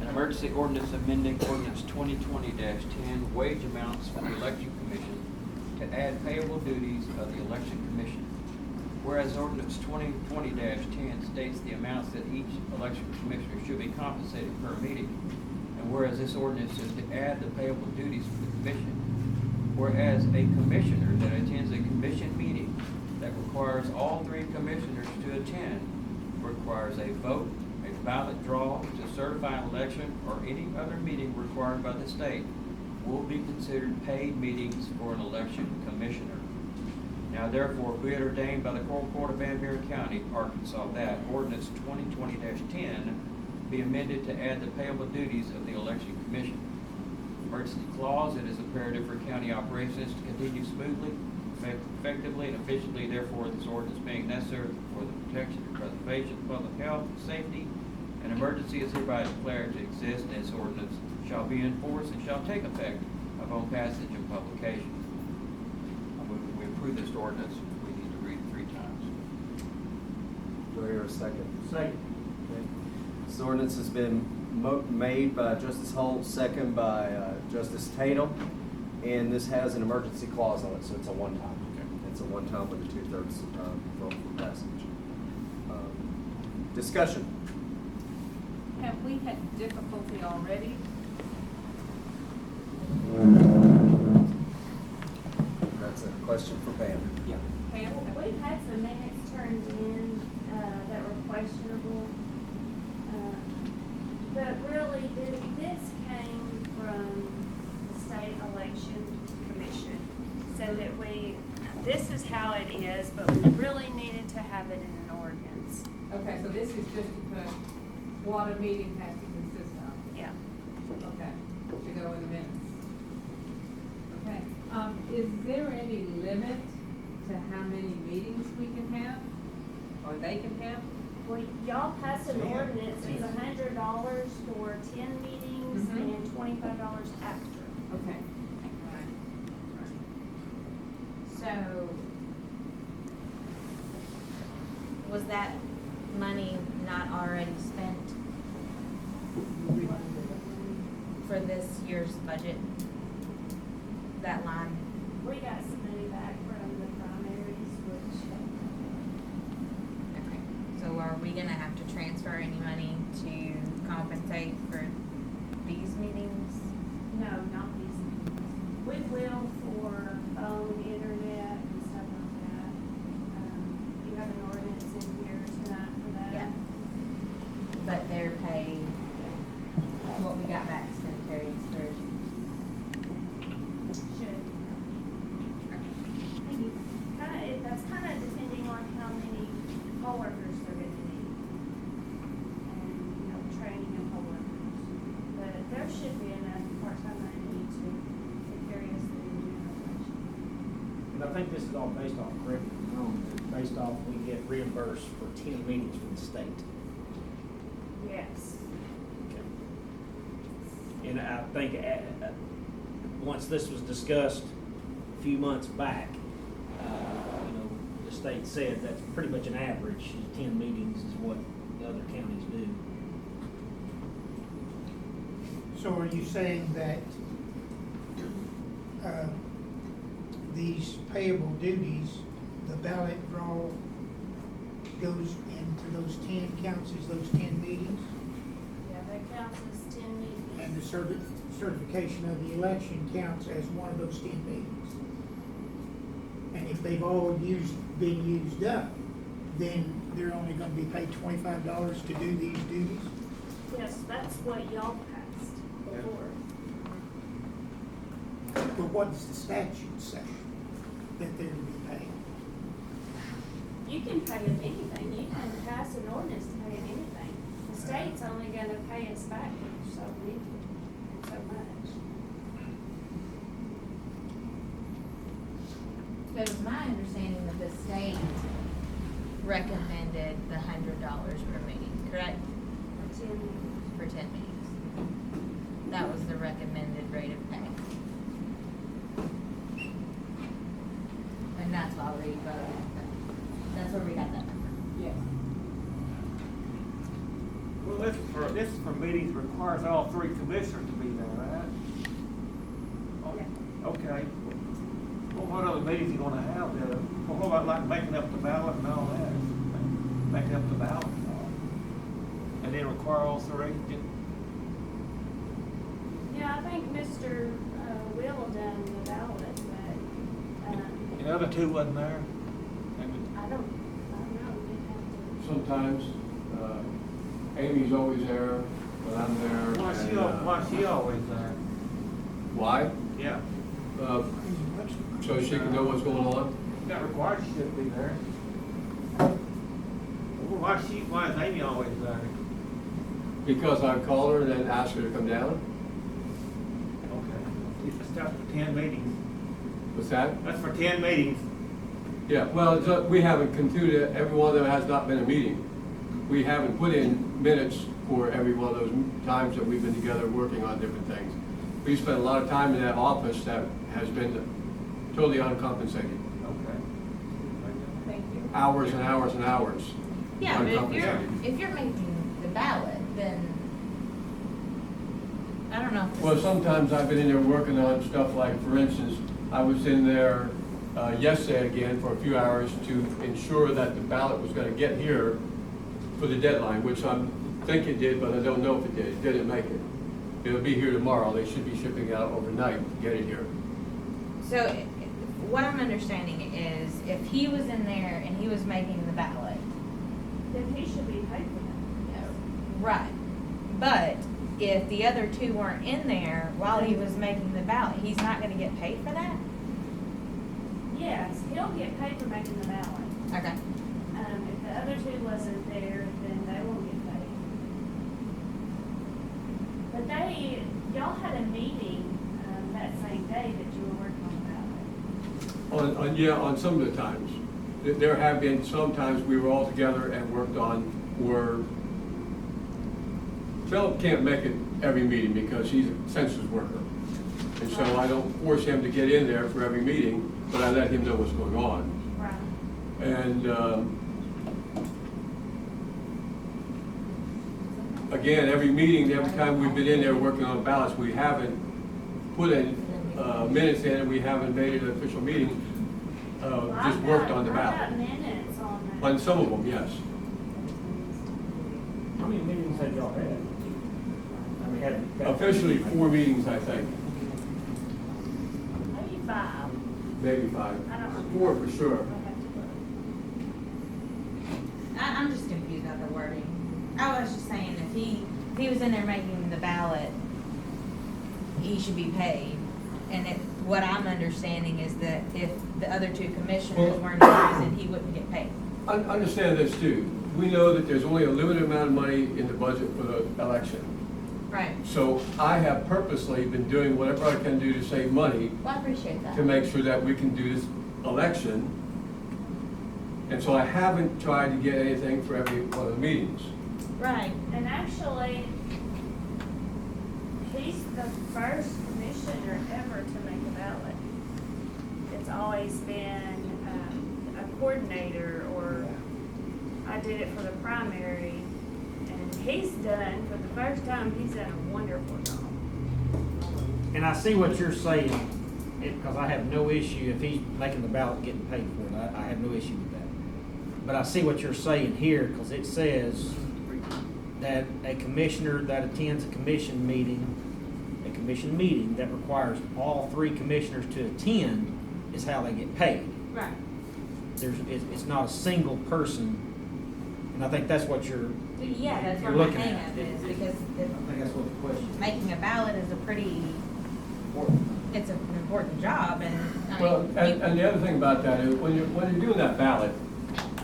an emergency ordinance amending ordinance 2020-10, wage amounts for the election commission to add payable duties of the election commission. Whereas ordinance 2020-10 states the amounts that each election commissioner should be compensated per meeting, and whereas this ordinance is to add the payable duties for the commission, whereas a commissioner that attends a commission meeting that requires all 3 commissioners to attend requires a vote, a ballot draw to certify an election, or any other meeting required by the state will be considered paid meetings for an election commissioner. Now therefore be it ordained by the Court of Van Buren County, Arkansas, that ordinance 2020-10 be amended to add the payable duties of the election commission. Emergency clause, it is imperative for county operations to continue smoothly, effectively, and efficiently. Therefore, this ordinance being necessary for the protection and preservation of public health and safety, an emergency is hereby declared to exist, and this ordinance shall be enforced and shall take effect upon passage and publication. We approve this ordinance. We need to read it 3 times. Do I hear a second? Second. Okay. This ordinance has been made by Justice Holt, second by Justice Tatum, and this has an emergency clause on it, so it's a one-time. Okay. It's a one-time with a 2/3 vote for passage. Discussion. Have we had difficulty already That's a question for Pam. Yeah. We've had some minutes turned in that were questionable. But really, this came from the State Election Commission. So that this is how it is, but we really needed to have it in an ordinance. Okay, so this is just to put what a meeting has to consist of? Yeah. Okay, to go in the minutes. Okay, is there any limit to how many meetings we can have, or they can have? Well, y'all passed an ordinance, it's $100 for 10 meetings and $25 after. Okay. So, was that money not already spent for this year's budget? That line? We got some money back from the primaries, which, Okay. So are we gonna have to transfer any money to compensate for these meetings? no, not these meetings. We will for phone, internet, and stuff like that. You have an ordinance in here tonight for that. Yeah. But their pay, what we got back still carries through. Should. That's kind of depending on how many poll workers they're gonna need. And, training and poll workers. But there should be enough part-time money to carry us through the general election. And I think this is all based off, correct me if I'm wrong, it's based off we get reimbursed for 10 meetings from the state. Yes. And I think once this was discussed a few months back, the state said that's pretty much an average. 10 meetings is what the other counties do. So are you saying that these payable duties, the ballot draw goes into those 10, counts as those 10 meetings? Yeah, that counts as 10 meetings. And the certification of the election counts as one of those 10 meetings? And if they've all been used up, then they're only gonna be paid $25 to do these duties? Yes, that's what y'all passed before. But what does the statute say that they're to be paid? You can pay them anything. You can pass an ordinance to pay them anything. The state's only gonna pay us back so many, and so much. So it was my understanding that the state recommended the $100 per meeting, correct? For 10 meetings. For 10 meetings. That was the recommended rate of pay. And that's why we voted. That's where we got that number. Yes. Well, this is for meetings requires all three commissioners to be there, right? Okay. Well, what other meetings you gonna have there? Well, what about like making up the ballot and all that? Making up the ballot and all? And then require all three? Yeah, I think Mr. Will done the ballot, but, And the other two wasn't there? I don't know. We'd have to. Sometimes, Amy's always there when I'm there. Why she always there? Why? Yeah. So she can know what's going on? Not required she should be there. Well, why is Amy always there? Because I call her and then ask her to come down? Okay. It's just for 10 meetings. What's that? That's for 10 meetings. Yeah, well, we haven't concluded, every one of them has not been a meeting. We haven't put in minutes for every one of those times that we've been together working on different things. We spent a lot of time in that office that has been totally uncompensated. Okay. Thank you. Hours and hours and hours. Yeah, but Uncompensated. if you're making the ballot, then I don't know. If this Well, is- sometimes I've been in there working on stuff like, for instance, I was in there yesterday again for a few hours to ensure that the ballot was going to get here for the deadline, which I think it did, but I don't know if it did. It didn't make it. It'll be here tomorrow. They should be shipping it out overnight to get it here. So what I'm understanding is if he was in there and he was making the ballot, Then he should be paid for that. right, but if the other two weren't in there while he was making the ballot, he's not gonna get paid for that? Yes, he'll get paid for making the ballot. Okay. If the other two wasn't there, then they won't get paid. But y'all had a meeting, that same day that you were working on the ballot. Yeah, on some of the times. There have been some times we were all together and worked on where Philip can't make it every meeting because he's a census worker. And so I don't force him to get in there for every meeting, but I let him know what's going on. Right. And again, every meeting, every time we've been in there working on ballots, we haven't put in minutes in and we haven't made it an official meeting, just worked on the I got ballot. minutes on that. On some of them, yes. How many meetings have y'all had? I mean, Officially 4 meetings, I think, Maybe 5. maybe 5. I don't know. 4 for sure. I'm just confused about the wording. I was just saying if he was in there making the ballot, he should be paid. And what I'm understanding is that if the other two commissioners weren't present, he wouldn't get paid. Understand this too. We know that there's only a limited amount of money in the budget for the election. Right. So I have purposely been doing whatever I can do to save money Well, I appreciate that. to make sure that we can do this election. And so I haven't tried to get anything for every one of the meetings. Right. And actually, he's the first commissioner ever to make a ballot. It's always been a coordinator, or I did it for the primary. And he's done, for the first time, he's done a wonderful job. And I see what you're saying, because I have no issue if he's making the ballot getting paid for it. I have no issue with that. But I see what you're saying here, because it says that a commissioner that attends a commission meeting that requires all 3 commissioners to attend is how they get paid. Right. It's not a single person, and I think that's what you're Yeah, that's you're what my looking hang at. up is, because I think that's what the question is. making a ballot is a pretty, it's an important job, and I Well, mean, and the other thing about that is when you're doing that ballot,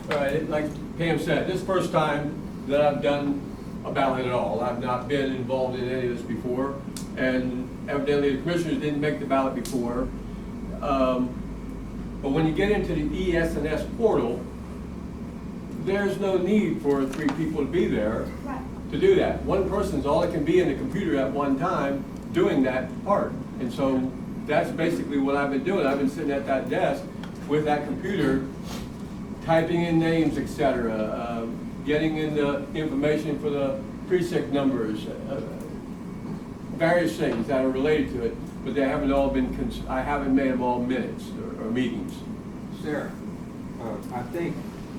right, like Pam said, this is the first time that I've done a ballot at all. I've not been involved in any of this before, and evidently the commissioners didn't make the ballot before. But when you get into the ES&S portal, there's no need for 3 people to be there to do that. One person's all that can be in the computer at one time doing that part. And so that's basically what I've been doing. I've been sitting at that desk with that computer, typing in names, etc., getting in the information for the precinct numbers, various things that are related to it, but they haven't all been, I haven't made them all minutes or meetings. Sarah, I think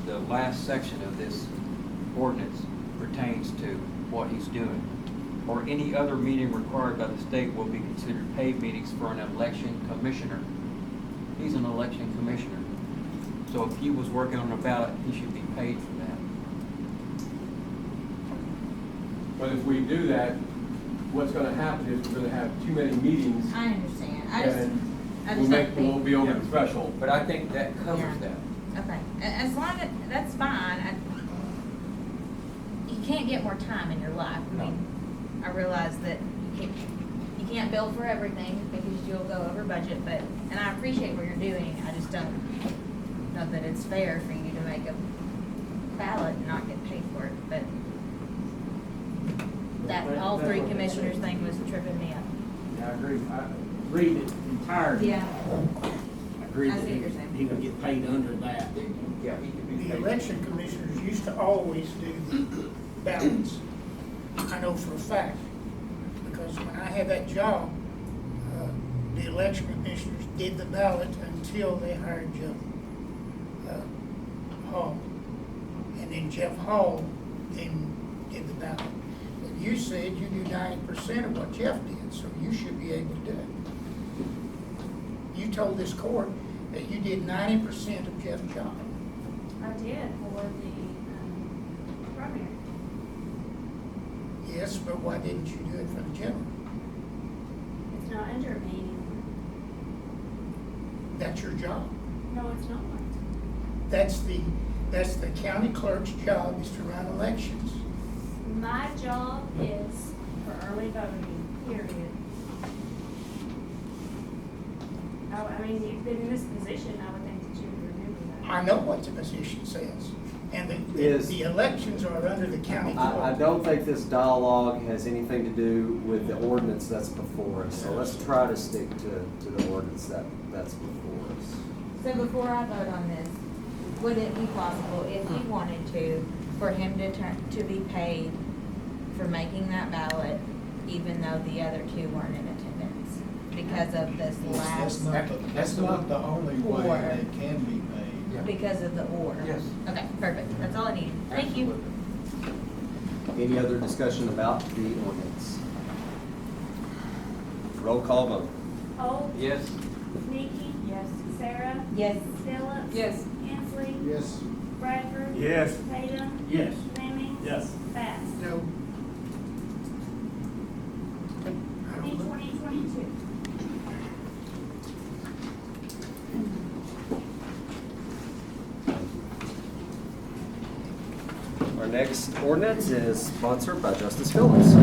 the last section of this ordinance pertains to what he's doing. Or any other meeting required by the state will be considered paid meetings for an election commissioner. He's an election commissioner. So if he was working on a ballot, he should be paid for that. But if we do that, what's gonna happen is we're gonna have too many meetings. I understand. I We'll just don't we won't be over the threshold. But I think that covers that. Okay, as long as, that's fine. You can't get more time in your life. I mean, I realize that you can't bill for everything because you'll go over budget, and I appreciate what you're doing. I just don't know that it's fair for you to make a ballot and not get paid for it, but that all 3 commissioners thing was tripping me up. Yeah, I agree. I read it entirely. Yeah. I agree I that see what you're saying. he would get paid under that. Yeah, he could be The paid. election commissioners used to always do the ballots. I know for a fact, because when I had that job, the election commissioners did the ballot until they hired Jeff Hall. And then Jeff Hall then did the ballot. But you said you do 90% of what Jeff did, so you should be able to do it. You told this court that you did 90% of Jeff's job. I did for the primary. Yes, but why didn't you do it for the general? It's not under me anymore. That's your job. No, it's not. That's the county clerk's job, is to run elections. My job is for early voting, period. I mean, you've been in this position, I would think that you would remember that. I know what the position says, and the elections are under the county clerk. I don't think this dialogue has anything to do with the ordinance that's before us, so let's try to stick to the ordinance that's before us. So before I vote on this, would it be possible, if he wanted to, for him to be paid for making that ballot, even though the other two weren't in attendance? Because of this last. That's not the only way Or. it can be paid. Because of the or? Yes. Okay, perfect. That's all I needed. Thank you. Any other discussion about the ordinance? Roll call vote. Holt? Yes. Nikki? Yes. Sarah? Yes. Phillips? Yes. Hensley? Yes. Bradford? Yes. Tatum? Yes. Fleming? Yes. Bass? No. Any 2022? Our next ordinance is sponsored by Justice Phillips.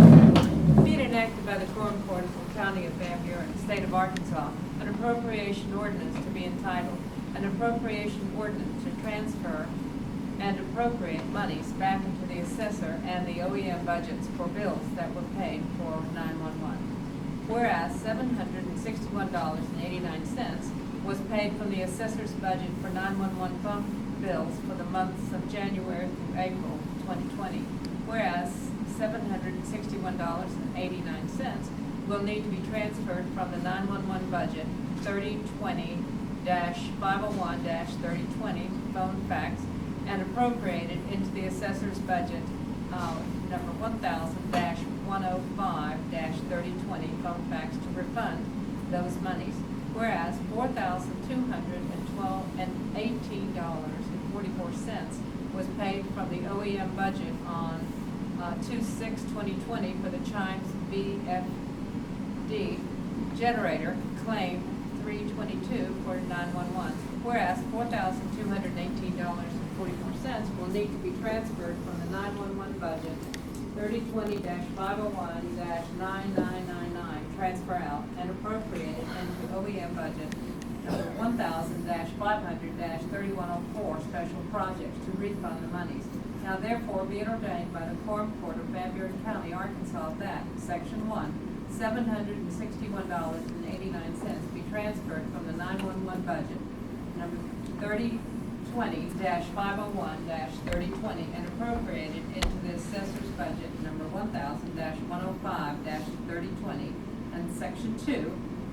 Being enacted by the Quorum Court of the County of Van Buren, State of Arkansas, an appropriation ordinance to be entitled, an appropriation ordinance to transfer and appropriate monies back into the assessor and the OEM budgets for bills that were paid for 911. Whereas $761.89 was paid from the assessor's budget for 911 phone bills for the months of January through April 2020. Whereas $761.89 will need to be transferred from the 911 budget 3020-501-3020 phone fax and appropriated into the assessor's budget number 1000-105-3020 phone fax to refund those monies. Whereas $4,218.44 was paid from the OEM budget on 2/6/2020 for the Chimes VFD generator claim 322 for 911. Whereas $4,218.44 will need to be transferred from the 911 budget 3020-501-9999 transfer out and appropriated into the OEM budget number 1000-500-3104 special projects to refund the monies. Now therefore be it ordained by the Quorum Court of Van Buren County, Arkansas, that Section 1, $761.89 be transferred from the 911 budget number 3020-501-3020 and appropriated into the assessor's budget number 1000-105-3020, and Section 2,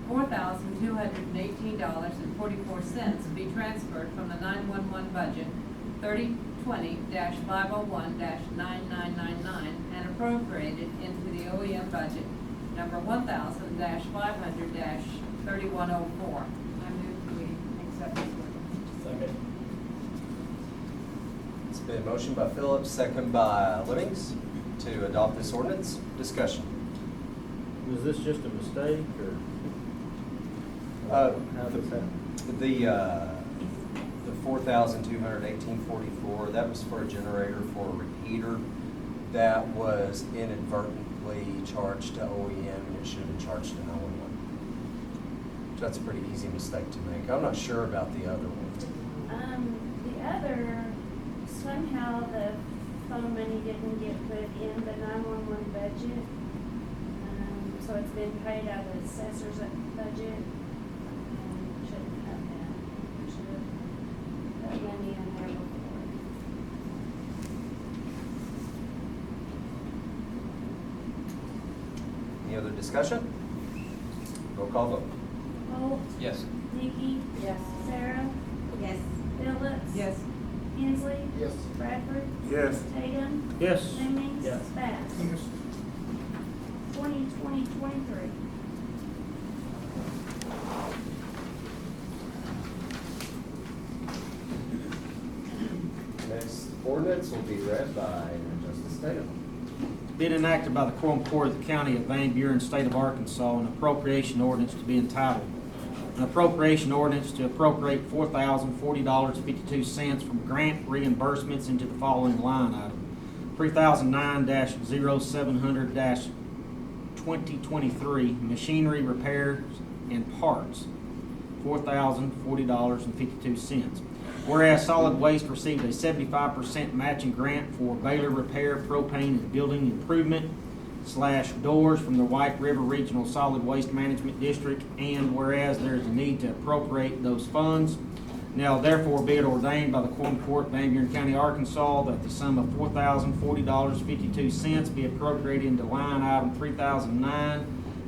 $4,218.44 be transferred from the 911 budget 3020-501-9999 and appropriated into the OEM budget number 1000-500-3104. I move we accept this ordinance. Second. It's been motioned by Phillips, second by Lemmings to adopt this ordinance. Discussion. Was this just a mistake, or Uh, how did that? The $4,218.44, that was for a generator for a repeater that was inadvertently charged to OEM and it should have been charged to 911. That's a pretty easy mistake to make. I'm not sure about the other one. The other, somehow the phone money didn't get put in the 911 budget. So it's been paid out of the assessor's budget. Shouldn't have that. Should have put money in there before. Any other discussion? Roll call vote. Holt? Yes. Nikki? Yes. Sarah? Yes. Phillips? Yes. Hensley? Yes. Bradford? Yes. Tatum? Yes. Fleming? Yes. Bass? Yes. 2020-23. Next ordinance will be read by Justice Tatum. Been enacted by the Quorum Court of the County of Van Buren, State of Arkansas, an appropriation ordinance to be entitled, an appropriation ordinance to appropriate $4,040.52 from grant reimbursements into the following line item. 3009-0700-2023, machinery repairs and parts, $4,040.52. Whereas Solid Waste received a 75% matching grant for baler repair, propane, and building improvement / doors from the White River Regional Solid Waste Management District, and whereas there is a need to appropriate those funds, now therefore be it ordained by the Quorum Court, Van Buren County, Arkansas, that the sum of $4,040.52 be appropriated into line item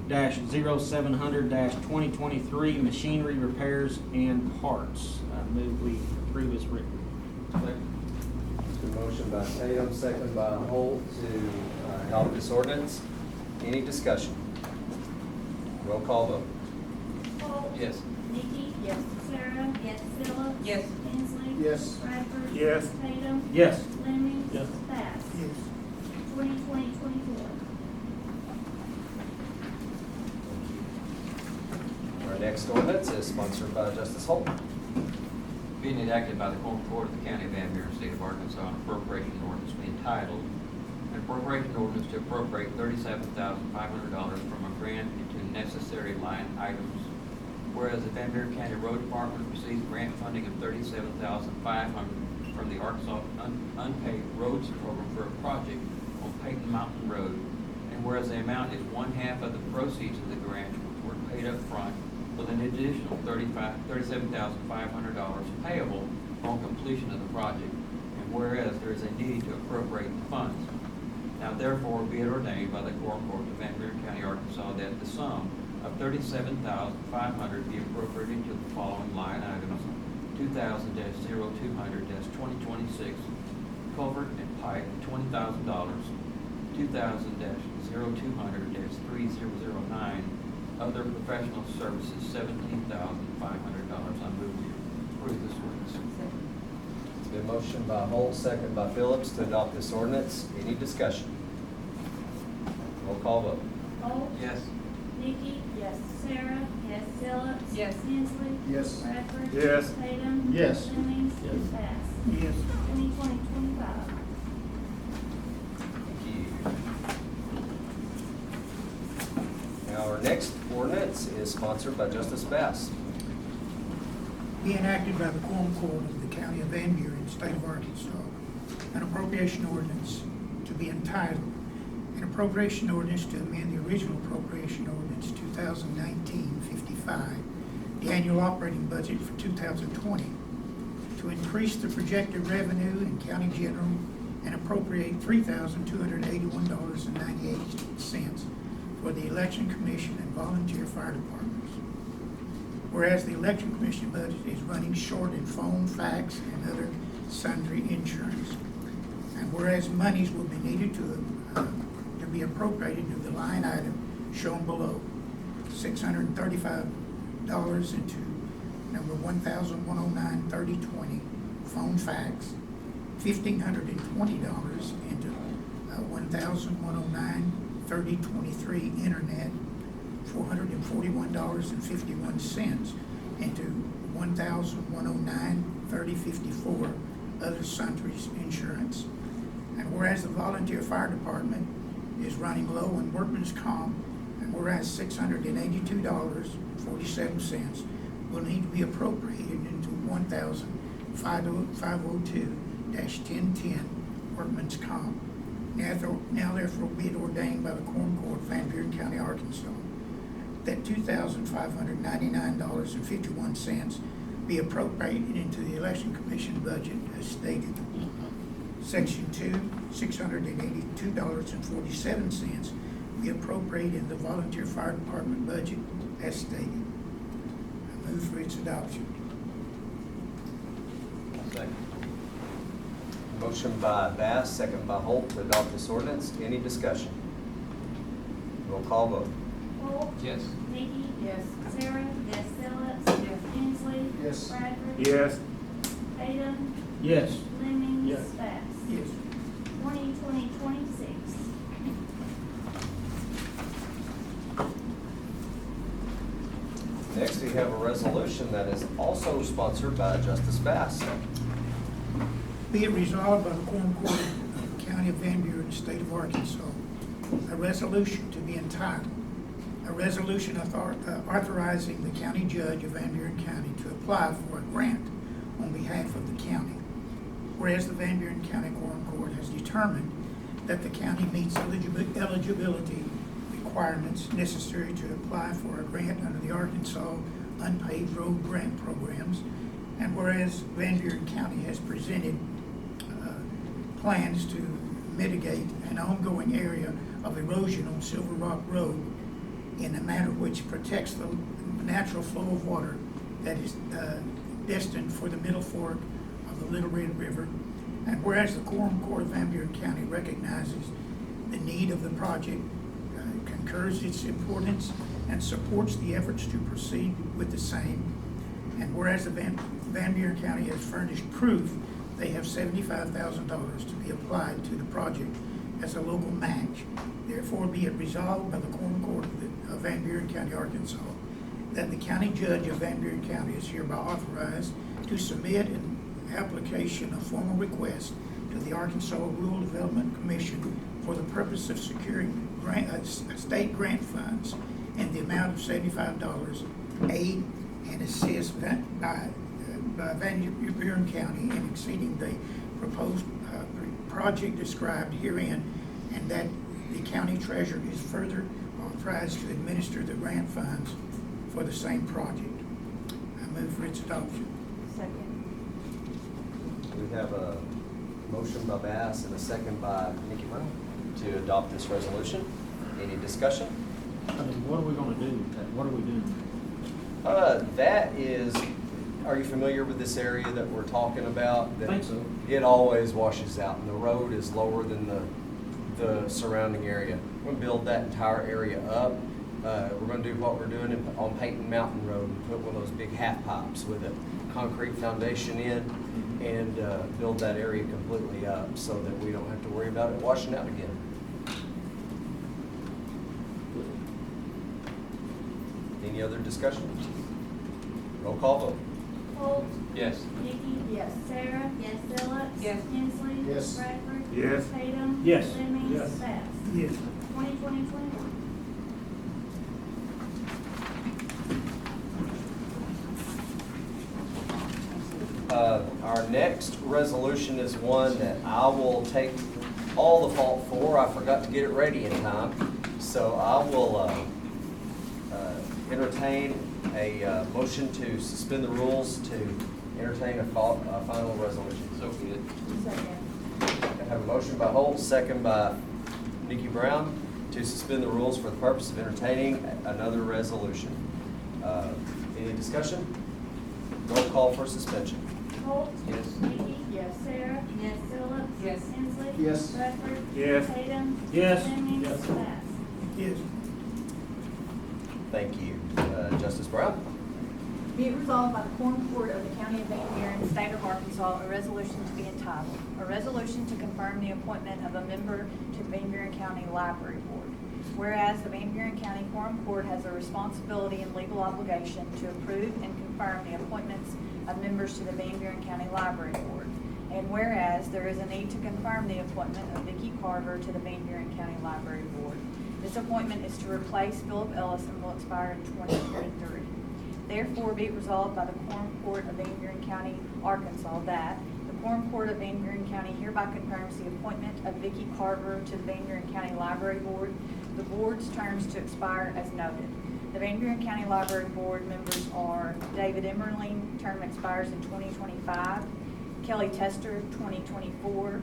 3009-0700-2023, machinery repairs and parts. I move we approve as written. It's been motioned by Tatum, seconded by Holt to adopt this ordinance. Any discussion? Roll call vote. Holt. Yes. Nikki. Yes. Sarah. Yes. Phillips. Yes. Hensley. Yes. Bradford. Yes. Tatum. Yes. Lemming. Yes. Bass. Yes. 2020-24. Our next ordinance is sponsored by Justice Holt. Being enacted by the Quorum Court of the County of Van Buren, State of Arkansas, an appropriation ordinance to be entitled, an appropriation ordinance to appropriate $37,500 from a grant into necessary line items. Whereas the Van Buren County Road Department received grant funding of $37,500 from the Arkansas Unpaved Roads Program for a project on Peyton Mountain Road. And whereas the amount is 1/2 of the proceeds of the grant, which were paid up front, with an additional $37,500 payable on completion of the project. And whereas there is a need to appropriate the funds. Now therefore be it ordained by the Quorum Court of Van Buren County, Arkansas, that the sum of $37,500 be appropriated to the following line items: 2000-0200-2026, culvert and pipe, $20,000, 2000-0200-3009, other professional services, $17,500. I move we approve this ordinance. It's been motioned by Holt, seconded by Phillips to adopt this ordinance. Any discussion? Roll call vote. Holt. Yes. Nikki. Yes. Sarah. Yes. Phillips. Yes. Hensley. Yes. Bradford. Yes. Tatum. Yes. Lemming. Yes. Bass. Yes. 2020-25. Thank you. Now, our next ordinance is sponsored by Justice Bass. Be enacted by the Quorum Court of the County of Van Buren, State of Arkansas, an appropriation ordinance to be entitled, an appropriation ordinance to amend the original appropriation ordinance 2019-55, the annual operating budget for 2020, to increase the projected revenue in county general and appropriate $3,281.98 for the Election Commission and volunteer fire departments. Whereas the Election Commission budget is running short in phone, fax, and other sundry insurance. And whereas monies will be needed to be appropriated to the line item shown below, $635 into number 1,109-3020, phone fax, $1,520 into 1,109-3023, internet, $441.51 into 1,109-3054, other sundries insurance. And whereas the volunteer fire department is running low on workman's comp, and whereas $682.47 will need to be appropriated into 1,502-1010 workman's comp. Now therefore be it ordained by the Quorum Court of Van Buren County, Arkansas, that $2,599.51 be appropriated into the Election Commission budget as stated. Section 2, $682.47 be appropriated in the volunteer fire department budget as stated. I move for its adoption. Second. Motion by Bass, second by Holt to adopt this ordinance. Any discussion? Roll call vote. Holt. Yes. Nikki. Yes. Sarah. Yes. Phillips. Yes. Hensley. Yes. Bradford. Yes. Tatum. Yes. Lemming. Yes. Bass. Yes. 2020-26. Next, we have a resolution that is also sponsored by Justice Bass. Be it resolved by the Quorum Court of the County of Van Buren, State of Arkansas, a resolution to be entitled, a resolution authorizing the county judge of Van Buren County to apply for a grant on behalf of the county. Whereas the Van Buren County Quorum Court has determined that the county meets eligibility requirements necessary to apply for a grant under the Arkansas Unpaved Road Grant Programs, and whereas Van Buren County has presented plans to mitigate an ongoing area of erosion on Silver Rock Road in a manner which protects the natural flow of water that is destined for the middle fork of the Little Red River, and whereas the Quorum Court of Van Buren County recognizes the need of the project, concurs its importance, and supports the efforts to proceed with the same, and whereas the Van Buren County has furnished proof they have $75,000 to be applied to the project as a local match, therefore be it resolved by the Quorum Court of Van Buren County, Arkansas, that the county judge of Van Buren County is hereby authorized to submit an application, a formal request to the Arkansas Rural Development Commission for the purpose of securing state grant funds in the amount of $75, aid and assist by Van Buren County in exceeding the proposed project described herein, and that the county treasurer is further authorized to administer the grant funds for the same project. I move for its adoption. Second. We have a motion by Bass and a second by Nikki Brown to adopt this resolution. Any discussion? I mean, what are we gonna do with that? What are we doing? That is, are you familiar with this area that we're talking about? I think so. It always washes out, and the road is lower than the surrounding area. We're gonna build that entire area up. We're gonna do what we're doing on Peyton Mountain Road, and put one of those big half pipes with a concrete foundation in, and build that area completely up so that we don't have to worry about it washing out again. Any other discussion? Roll call vote. Holt. Yes. Nikki. Yes. Sarah. Yes. Phillips. Yes. Hensley. Yes. Bradford. Yes. Tatum. Yes. Lemming. Yes. Bass. Yes. 2020-21. Our next resolution is one that I will take all the fault for. I forgot to get it ready in time. So I will entertain a motion to suspend the rules to entertain a final resolution. So be it. Second. I have a motion by Holt, second by Nikki Brown, to suspend the rules for the purpose of entertaining another resolution. Any discussion? Roll call for suspension. Holt. Yes. Nikki. Yes. Sarah. Yes. Phillips. Yes. Hensley. Yes. Bradford. Yes. Tatum. Yes. Lemming. Yes. Bass. Yes. Thank you. Justice Brown? Be it resolved by the Quorum Court of the County of Van Buren, State of Arkansas, a resolution to be entitled, a resolution to confirm the appointment of a member to the Van Buren County Library Board. Whereas the Van Buren County Quorum Court has a responsibility and legal obligation to approve and confirm the appointments of members to the Van Buren County Library Board. And whereas there is a need to confirm the appointment of Vicki Carver to the Van Buren County Library Board. This appointment is to replace Philip Ellis and will expire in 2023. Therefore, be it resolved by the Quorum Court of Van Buren County, Arkansas, that the Quorum Court of Van Buren County hereby confirms the appointment of Vicki Carver to the Van Buren County Library Board, the board's terms to expire as noted. The Van Buren County Library Board members are David Emmerling, term expires in 2025, Kelly Tester, 2024,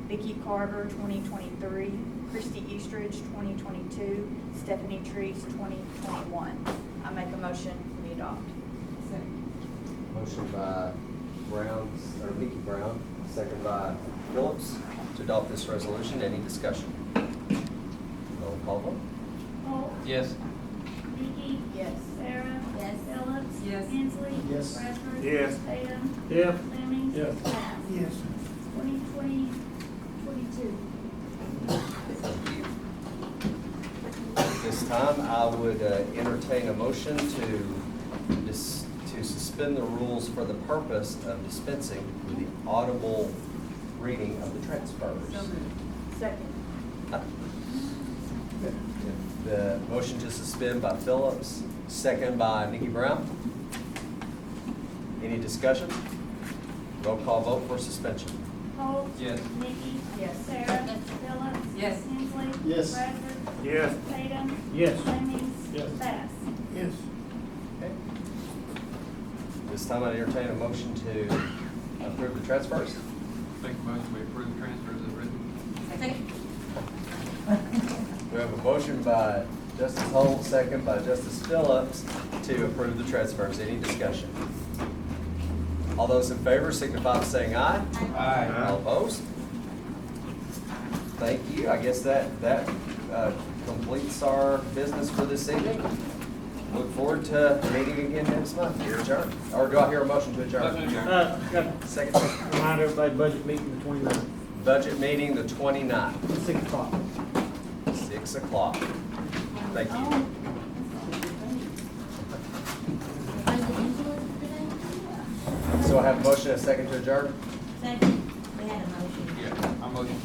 Vicki Carver, 2023, Christy Eastridge, 2022, Stephanie Treese, 2021. I make a motion, we adopt. Motion by Brown, or Nikki Brown, second by Phillips, to adopt this resolution. Any discussion? Roll call vote. Yes. Vicky? Yes. Sarah? Yes. Phillips? Yes. Hensley? Yes. Bradford? Yes. Tatum? Yeah. Fleming? Yes. Bass? Yes. 2022. At this time, I would entertain a motion to suspend the rules for the purpose of dispensing with the audible reading of the transfers. Second. The motion to suspend by Phillips, second by Nikki Brown. Any discussion? Roll call vote for suspension. Holt? Yes. Nikki? Yes. Sarah? Phillips? Yes. Hensley? Yes. Bradford? Yes. Tatum? Yes. Fleming? Yes. Bass? Yes. Okay. This time I entertain a motion to approve the transfers. Make a motion, we approve the transfers as written. We have a motion by Justice Holt, second by Justice Phillips to approve the transfers. Any discussion? All those in favor signify by saying aye. Aye. All opposed? Thank you. I guess that completes our business for this evening. Look forward to meeting again next month. You're adjourned. Or do I hear a motion to adjourn? Got Second. remind everybody, budget meeting the 29th, Budget meeting the 29th, 6 o'clock. 6 o'clock. Thank you. So I have a motion and a second to adjourn? Second. We had a motion. Yeah, I'm motion.